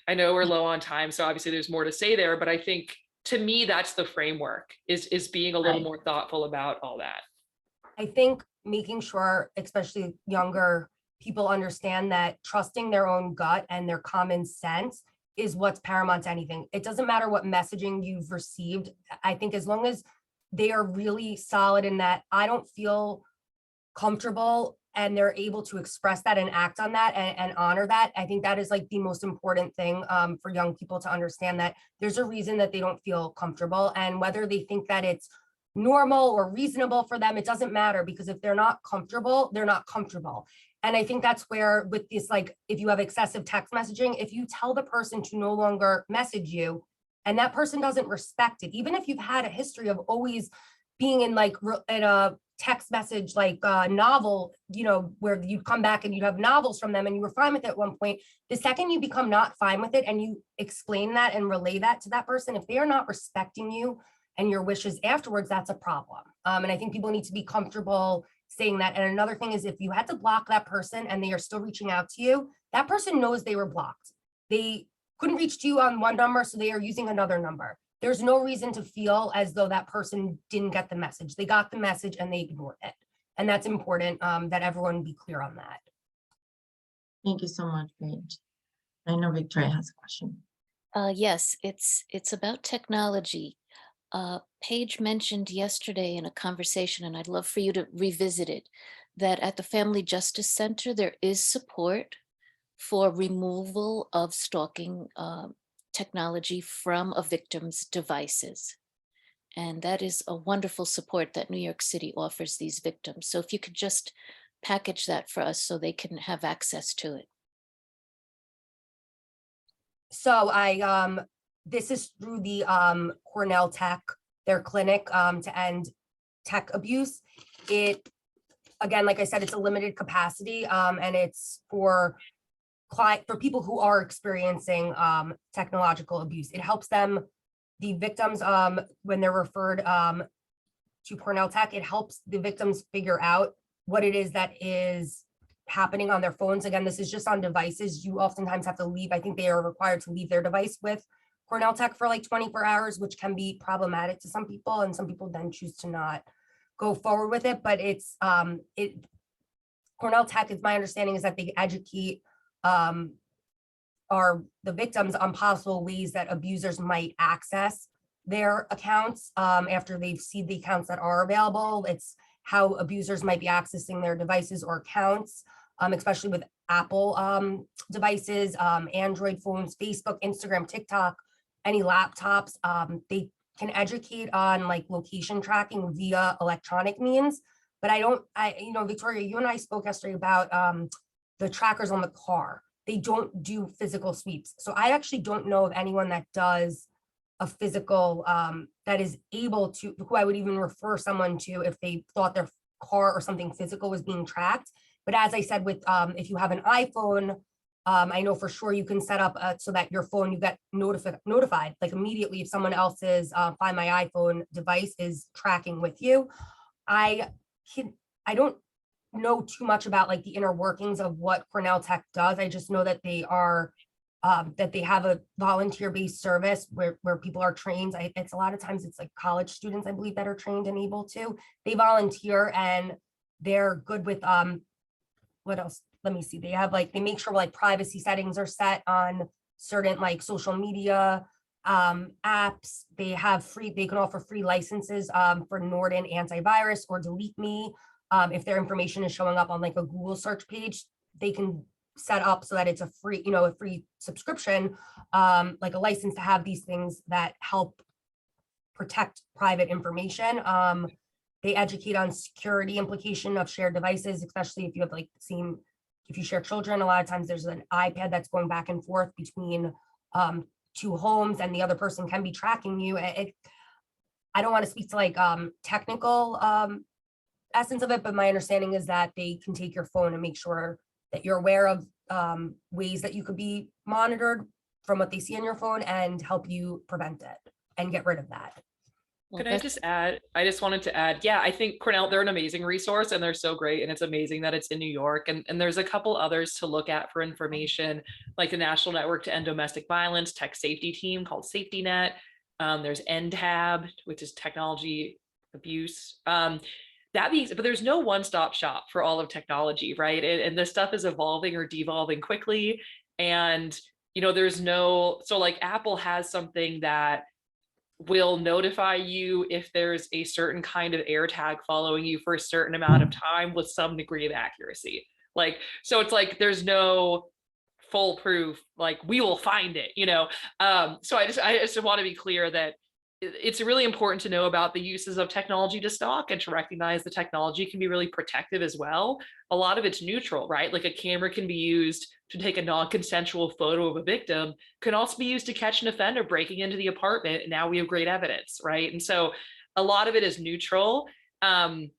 I know we're low on time, so obviously there's more to say there, but I think to me, that's the framework, is being a little more thoughtful about all that. I think making sure, especially younger people, understand that trusting their own gut and their common sense is what's paramount to anything. It doesn't matter what messaging you've received. I think as long as they are really solid in that, I don't feel comfortable, and they're able to express that and act on that and honor that. I think that is like the most important thing for young people to understand, that there's a reason that they don't feel comfortable, and whether they think that it's normal or reasonable for them, it doesn't matter, because if they're not comfortable, they're not comfortable. And I think that's where, with this, like, if you have excessive text messaging, if you tell the person to no longer message you and that person doesn't respect it, even if you've had a history of always being in like in a text message, like a novel, you know, where you come back and you have novels from them and you were fine with it at one point, the second you become not fine with it and you explain that and relay that to that person, if they are not respecting you and your wishes afterwards, that's a problem. And I think people need to be comfortable saying that. And another thing is, if you had to block that person and they are still reaching out to you, that person knows they were blocked. They couldn't reach to you on one number, so they are using another number. There's no reason to feel as though that person didn't get the message. They got the message and they ignored it. And that's important that everyone be clear on that. Thank you so much, Paige. I know Victoria has a question. Yes, it's about technology. Paige mentioned yesterday in a conversation, and I'd love for you to revisit it, that at the Family Justice Center, there is support for removal of stalking technology from a victim's devices. And that is a wonderful support that New York City offers these victims. So if you could just package that for us so they can have access to it. So this is through the Cornell Tech, their clinic to end tech abuse. It, again, like I said, it's a limited capacity, and it's for people who are experiencing technological abuse. It helps them, the victims, when they're referred to Cornell Tech, it helps the victims figure out what it is that is happening on their phones. Again, this is just on devices. You oftentimes have to leave. I think they are required to leave their device with Cornell Tech for like 24 hours, which can be problematic to some people, and some people then choose to not go forward with it. But it's Cornell Tech, is my understanding, is that they educate the victims on possible ways that abusers might access their accounts after they've seen the accounts that are available. It's how abusers might be accessing their devices or accounts, especially with Apple devices, Android phones, Facebook, Instagram, TikTok, any laptops. They can educate on like location tracking via electronic means. But you know, Victoria, you and I spoke yesterday about the trackers on the car. They don't do physical sweeps. So I actually don't know of anyone that does a physical, that is able to, who I would even refer someone to if they thought their car or something physical was being tracked. But as I said, with if you have an iPhone, I know for sure you can set up so that your phone, you get notified like immediately if someone else's Find My iPhone device is tracking with you. I don't know too much about like the inner workings of what Cornell Tech does. I just know that they are that they have a volunteer-based service where people are trained. It's a lot of times it's like college students, I believe, that are trained and able to. They volunteer and they're good with what else? Let me see. They have like, they make sure like privacy settings are set on certain like social media apps. They have free, they can offer free licenses for Norton antivirus or Delete Me. If their information is showing up on like a Google search page, they can set up so that it's a free, you know, a free subscription, like a license to have these things that help protect private information. They educate on security implication of shared devices, especially if you have like seen, if you share children, a lot of times there's an iPad that's going back and forth between two homes and the other person can be tracking you. I don't want to speak to like technical essence of it, but my understanding is that they can take your phone and make sure that you're aware of ways that you could be monitored from what they see on your phone and help you prevent it and get rid of that. Well, Could I just add, I just wanted to add, yeah, I think Cornell, they're an amazing resource and they're so great. And it's amazing that it's in New York. And there's a couple others to look at for information, like the National Network to End Domestic Violence tech safety team called Safety Net. There's NTAB, which is technology abuse. That means, but there's no one-stop shop for all of technology, right? And this stuff is evolving or devolving quickly. And, you know, there's no, so like Apple has something that will notify you if there's a certain kind of AirTag following you for a certain amount of time with some degree of accuracy. Like, so it's like, there's no foolproof, like we will find it, you know? So I just want to be clear that it's really important to know about the uses of technology to stalk and to recognize the technology can be really protective as well. A lot of it's neutral, right? Like a camera can be used to take a non-consensual photo of a victim, can also be used to catch an offender breaking into the apartment. And now we have great evidence, right? And so a lot of it is neutral. And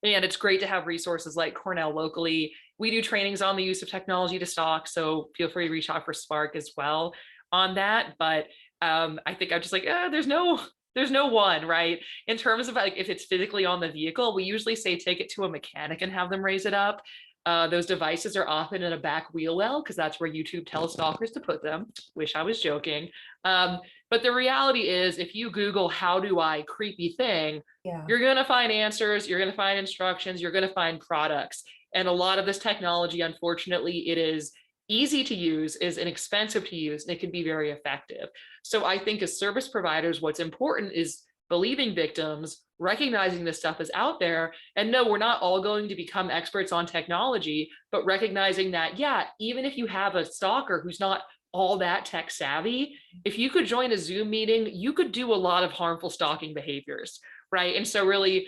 it's great to have resources like Cornell locally. We do trainings on the use of technology to stalk, so feel free to reach out for SPARC as well on that. But I think I'm just like, there's no one, right? In terms of like, if it's physically on the vehicle, we usually say take it to a mechanic and have them raise it up. Those devices are often in a back wheel well, because that's where YouTube tells stalkers to put them. Wish I was joking. But the reality is, if you Google, how do I creepy thing, you're going to find answers, you're going to find instructions, you're going to find products. And a lot of this technology, unfortunately, it is easy to use, is inexpensive to use, and it can be very effective. So I think as service providers, what's important is believing victims, recognizing this stuff is out there. And no, we're not all going to become experts on technology, but recognizing that, yeah, even if you have a stalker who's not all that tech savvy, if you could join a Zoom meeting, you could do a lot of harmful stalking behaviors, right? And so really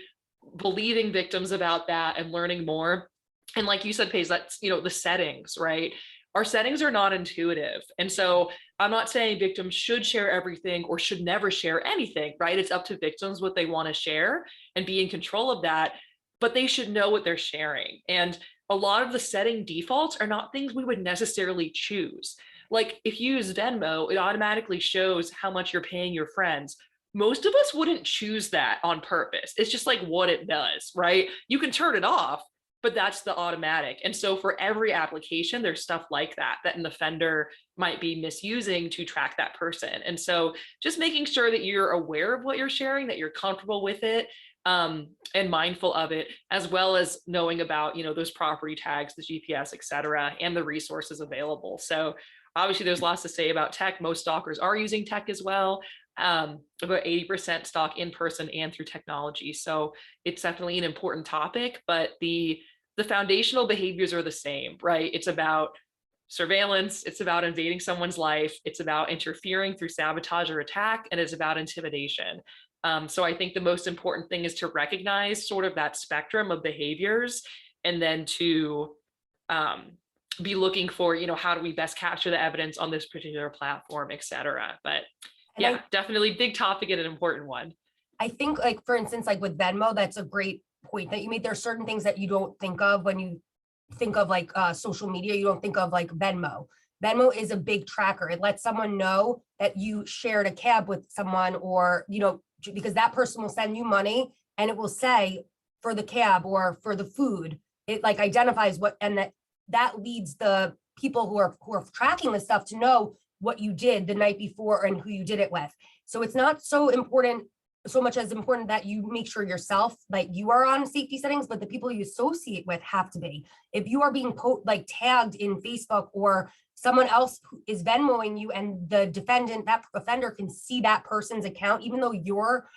believing victims about that and learning more. And like you said, Paige, that's, you know, the settings, right? Our settings are not intuitive. And so I'm not saying victims should share everything or should never share anything, right? It's up to victims what they want to share and be in control of that, but they should know what they're sharing. And a lot of the setting defaults are not things we would necessarily choose. Like if you use Venmo, it automatically shows how much you're paying your friends. Most of us wouldn't choose that on purpose. It's just like what it does, right? You can turn it off, but that's the automatic. And so for every application, there's stuff like that an offender might be misusing to track that person. And so just making sure that you're aware of what you're sharing, that you're comfortable with it, and mindful of it, as well as knowing about, you know, those property tags, the GPS, et cetera, and the resources available. So obviously there's lots to say about tech. Most stalkers are using tech as well. About 80% stalk in person and through technology. So it's definitely an important topic, but the foundational behaviors are the same, right? It's about surveillance, it's about invading someone's life, it's about interfering through sabotage or attack, and it's about intimidation. So I think the most important thing is to recognize sort of that spectrum of behaviors, and then to be looking for, you know, how do we best capture the evidence on this particular platform, et cetera. But And Yeah, definitely big topic and an important one. I think, like, for instance, like with Venmo, that's a great point that you made. There are certain things that you don't think of when you think of like social media. You don't think of like Venmo. Venmo is a big tracker. It lets someone know that you shared a cab with someone, or, you know, because that person will send you money and it will say for the cab or for the food. It like identifies what, and that leads the people who are tracking this stuff to know what you did the night before and who you did it with. So it's not so important, so much as important that you make sure yourself, like you are on safety settings, but the people you associate with have to be. If you are being like tagged in Facebook, or someone else who is Venmoing you, and the defendant, that offender, can see that person's account, even though your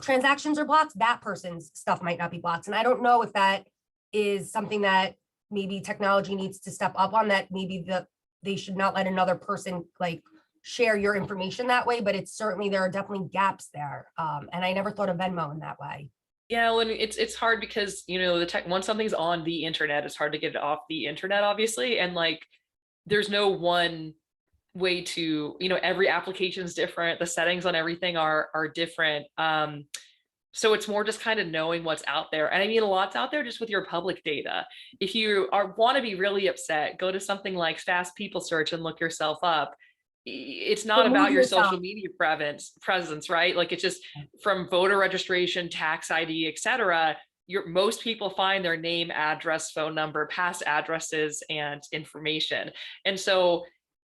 transactions are blocked, that person's stuff might not be blocked. And I don't know if that is something that maybe technology needs to step up on, that maybe they should not let another person like share your information that way, but it's certainly, there are definitely gaps there. And I never thought of Venmo in that way. Yeah, well, and it's hard because, you know, the tech, once something's on the internet, it's hard to get it off the internet, obviously. And like, there's no one way to, you know, every application is different. The settings on everything are different. So it's more just kind of knowing what's out there. And I mean, a lot's out there just with your public data. If you want to be really upset, go to something like Fast People Search and look yourself up. It's not about your social media presence, right? Like, it's just from voter registration, tax ID, etc. Most people find their name, address, phone number, past addresses, and information. And so,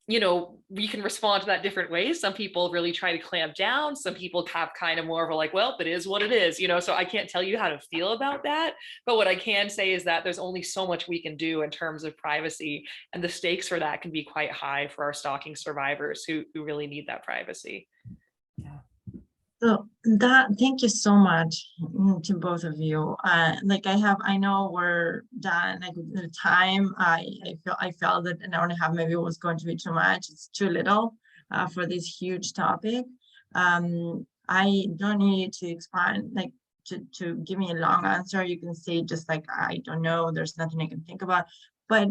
you know, we can respond to that different ways. Some people really try to clamp down. Some people have kind of more of a like, well, it is what it is, you know, so I can't tell you how to feel about that. But what I can say is that there's only so much we can do in terms of privacy, and the stakes for that can be quite high for our stalking survivors who really need that privacy. Yeah. So thank you so much to both of you. I know we're done, like the time, I felt that an hour and a half maybe was going to be too much. It's too little for this huge topic. I don't need to expand, like to give me a long answer. You can say just like, I don't know, there's nothing I can think about. But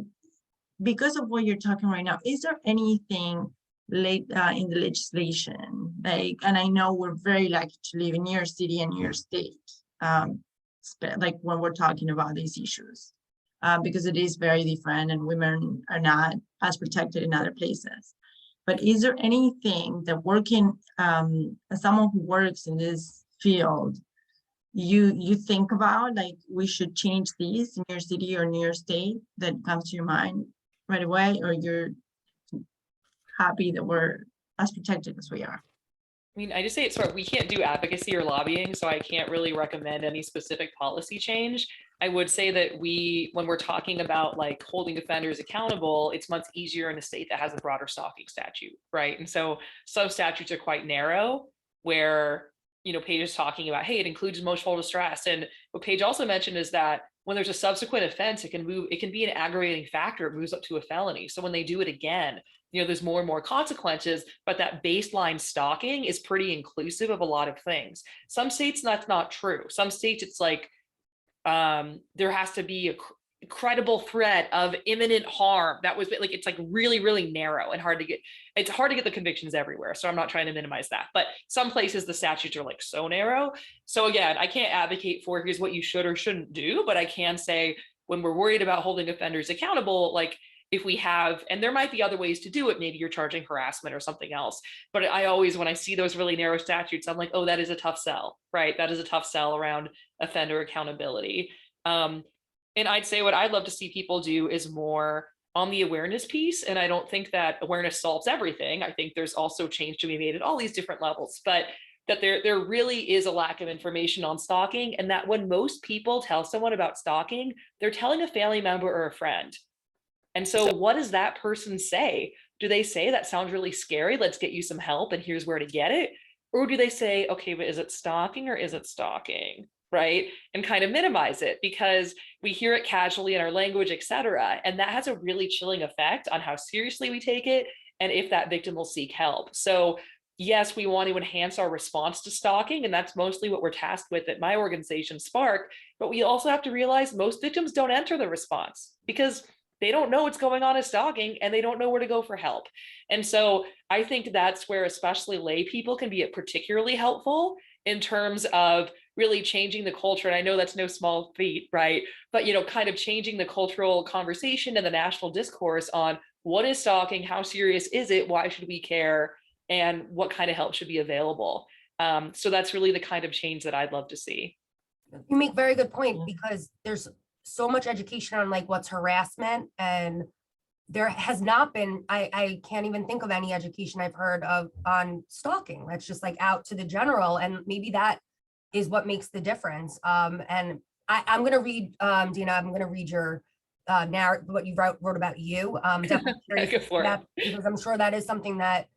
because of what you're talking right now, is there anything late in the legislation, like, and I know we're very lucky to live in New York City and New York State, like when we're talking about these issues, because it is very different and women are not as protected in other places. But is there anything that working, as someone who works in this field, you think about, like, we should change these in your city or New York State, that comes to your mind right away, or you're happy that we're as protected as we are? I mean, I just say it's sort of, we can't do advocacy or lobbying, so I can't really recommend any specific policy change. I would say that when we're talking about like holding offenders accountable, it's much easier in a state that has a broader stalking statute, right? And so some statutes are quite narrow, where, you know, Paige is talking about, hey, it includes emotional distress. And what Paige also mentioned is that when there's a subsequent offense, it can be an aggravating factor. It moves up to a felony. So when they do it again, you know, there's more and more consequences, but that baseline stalking is pretty inclusive of a lot of things. Some states, that's not true. Some states, it's like, there has to be a credible threat of imminent harm. That was like, it's like really, really narrow and hard to get. It's hard to get the convictions everywhere. So I'm not trying to minimize that, but some places the statutes are like so narrow. So again, I can't advocate for here's what you should or shouldn't do, but I can say when we're worried about holding offenders accountable, like if we have, and there might be other ways to do it, maybe you're charging harassment or something else. But I always, when I see those really narrow statutes, I'm like, oh, that is a tough sell, right? That is a tough sell around offender accountability. And I'd say what I'd love to see people do is more on the awareness piece. And I don't think that awareness solves everything. I think there's also change to be made at all these different levels, but that there really is a lack of information on stalking. And that when most people tell someone about stalking, they're telling a family member or a friend. And so what does that person say? Do they say, that sounds really scary, let's get you some help and here's where to get it? Or do they say, okay, but is it stalking or is it stalking? Right? And kind of minimize it because we hear it casually in our language, etc. And that has a really chilling effect on how seriously we take it and if that victim will seek help. So yes, we want to enhance our response to stalking, and that's mostly what we're tasked with at my organization, SPARC, but we also have to realize most victims don't enter the response because they don't know what's going on as stalking and they don't know where to go for help. And so I think that's where especially lay people can be particularly helpful in terms of really changing the culture. And I know that's no small feat, right? But, kind of changing the cultural conversation and the national discourse on what is stalking, how serious is it, why should we care, and what kind of help should be available. So that's really the kind of change that I'd love to see. You make very good point, Yeah. because there's so much education on like what's harassment, and there has not been, I can't even think of any education I've heard of on stalking. That's just like out to the general, and maybe that is what makes the difference. And I'm going to read, Dina, I'm going to read your narrative, what you wrote about you. Definitely curious Go to see for it. that, because I'm sure that is something that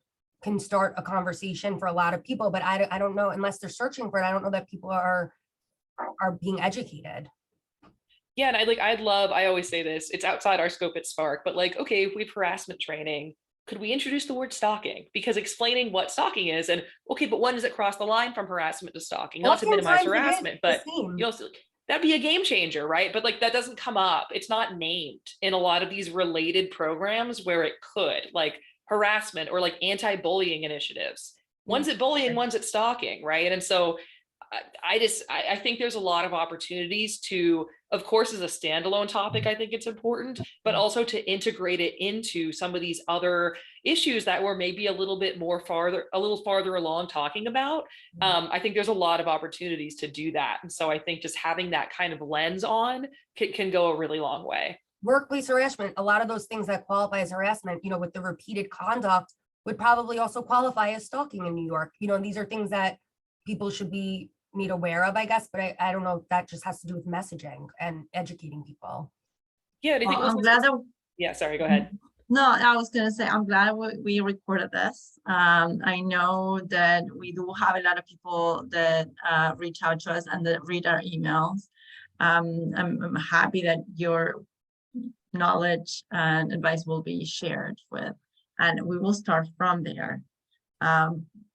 can start a conversation for a lot of people, but I don't know, unless they're searching for it, I don't know that people are being educated. Yeah, and I always say this, it's outside our scope at SPARC, but like, okay, if we have harassment training, could we introduce the word stalking? Because explaining what stalking is, and okay, but when does it cross the line from harassment to stalking? Not to minimize Oftentimes it is harassment, the but same. that'd be a game changer, right? But like that doesn't come up. It's not named in a lot of these related programs where it could, like harassment or like anti-bullying initiatives. One's at bullying, one's at stalking, right? And so I think there's a lot of opportunities to, of course, as a standalone topic, I think it's important, but also to integrate it into some of these other issues that we're maybe a little farther along talking about. I think there's a lot of opportunities to do that. And so I think just having that kind of lens on can go a really long way. Workplace harassment, a lot of those things that qualify as harassment, with the repeated conduct, would probably also qualify as stalking in New York. These are things that people should be made aware of, I guess, but I don't know if that just has to do with messaging and educating people. Yeah, and I think Well, I'm glad that. yeah, sorry, go ahead. No, I was going to say, I'm glad we recorded this. I know that we do have a lot of people that reach out to us and that read our emails. I'm happy that your knowledge and advice will be shared with, and we will start from there.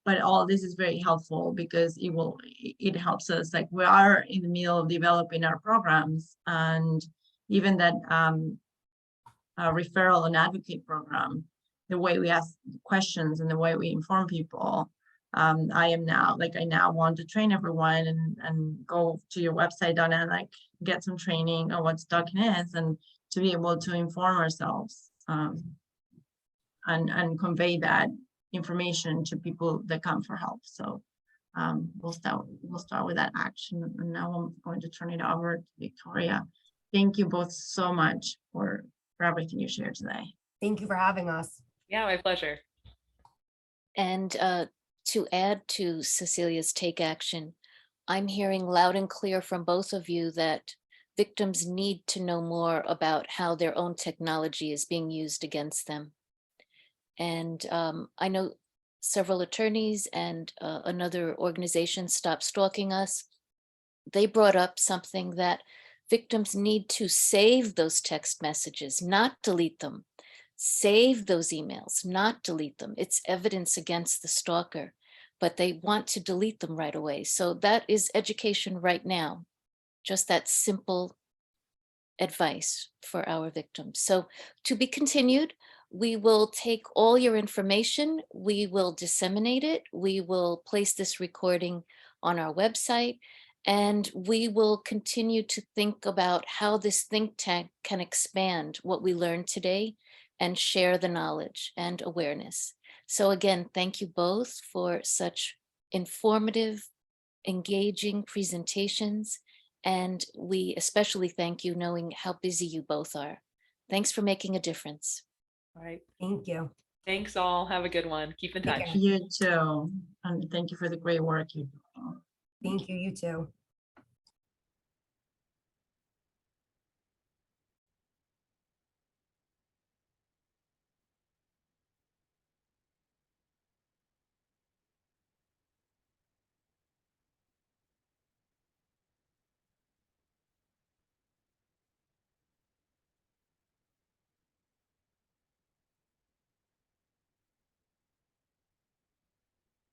But all this is very helpful because it helps us, like we are in the middle of developing our programs, and even that referral and advocate program, the way we ask questions and the way we inform people. I now want to train everyone and go to your website, Donna, and like get some training on what stalking is, and to be able to inform ourselves and convey that information to people that come for help. So we'll start with that action. And now I'm going to turn it over to Victoria. Thank you both so much for everything you shared today. Thank you for having us. Yeah, my pleasure. And to add to Cecilia's take action, I'm hearing loud and clear from both of you that victims need to know more about how their own technology is being used against them. And I know several attorneys and another organization, Stop Stalking Us, they brought up something that victims need to save those text messages, not delete them. Save those emails, not delete them. It's evidence against the stalker, but they want to delete them right away. So that is education right now, just that simple advice for our victims. So to be continued. We will take all your information, we will disseminate it, we will place this recording on our website, and we will continue to think about how this think tank can expand what we learned today and share the knowledge and awareness. So again, thank you both for such informative, engaging presentations, and we especially thank you knowing how busy you both are. Thanks for making a difference. All right. Thank you. Thanks all. Have a good one. Keep in touch. care. You too. And thank you for the great work you're doing. Thank you. You too.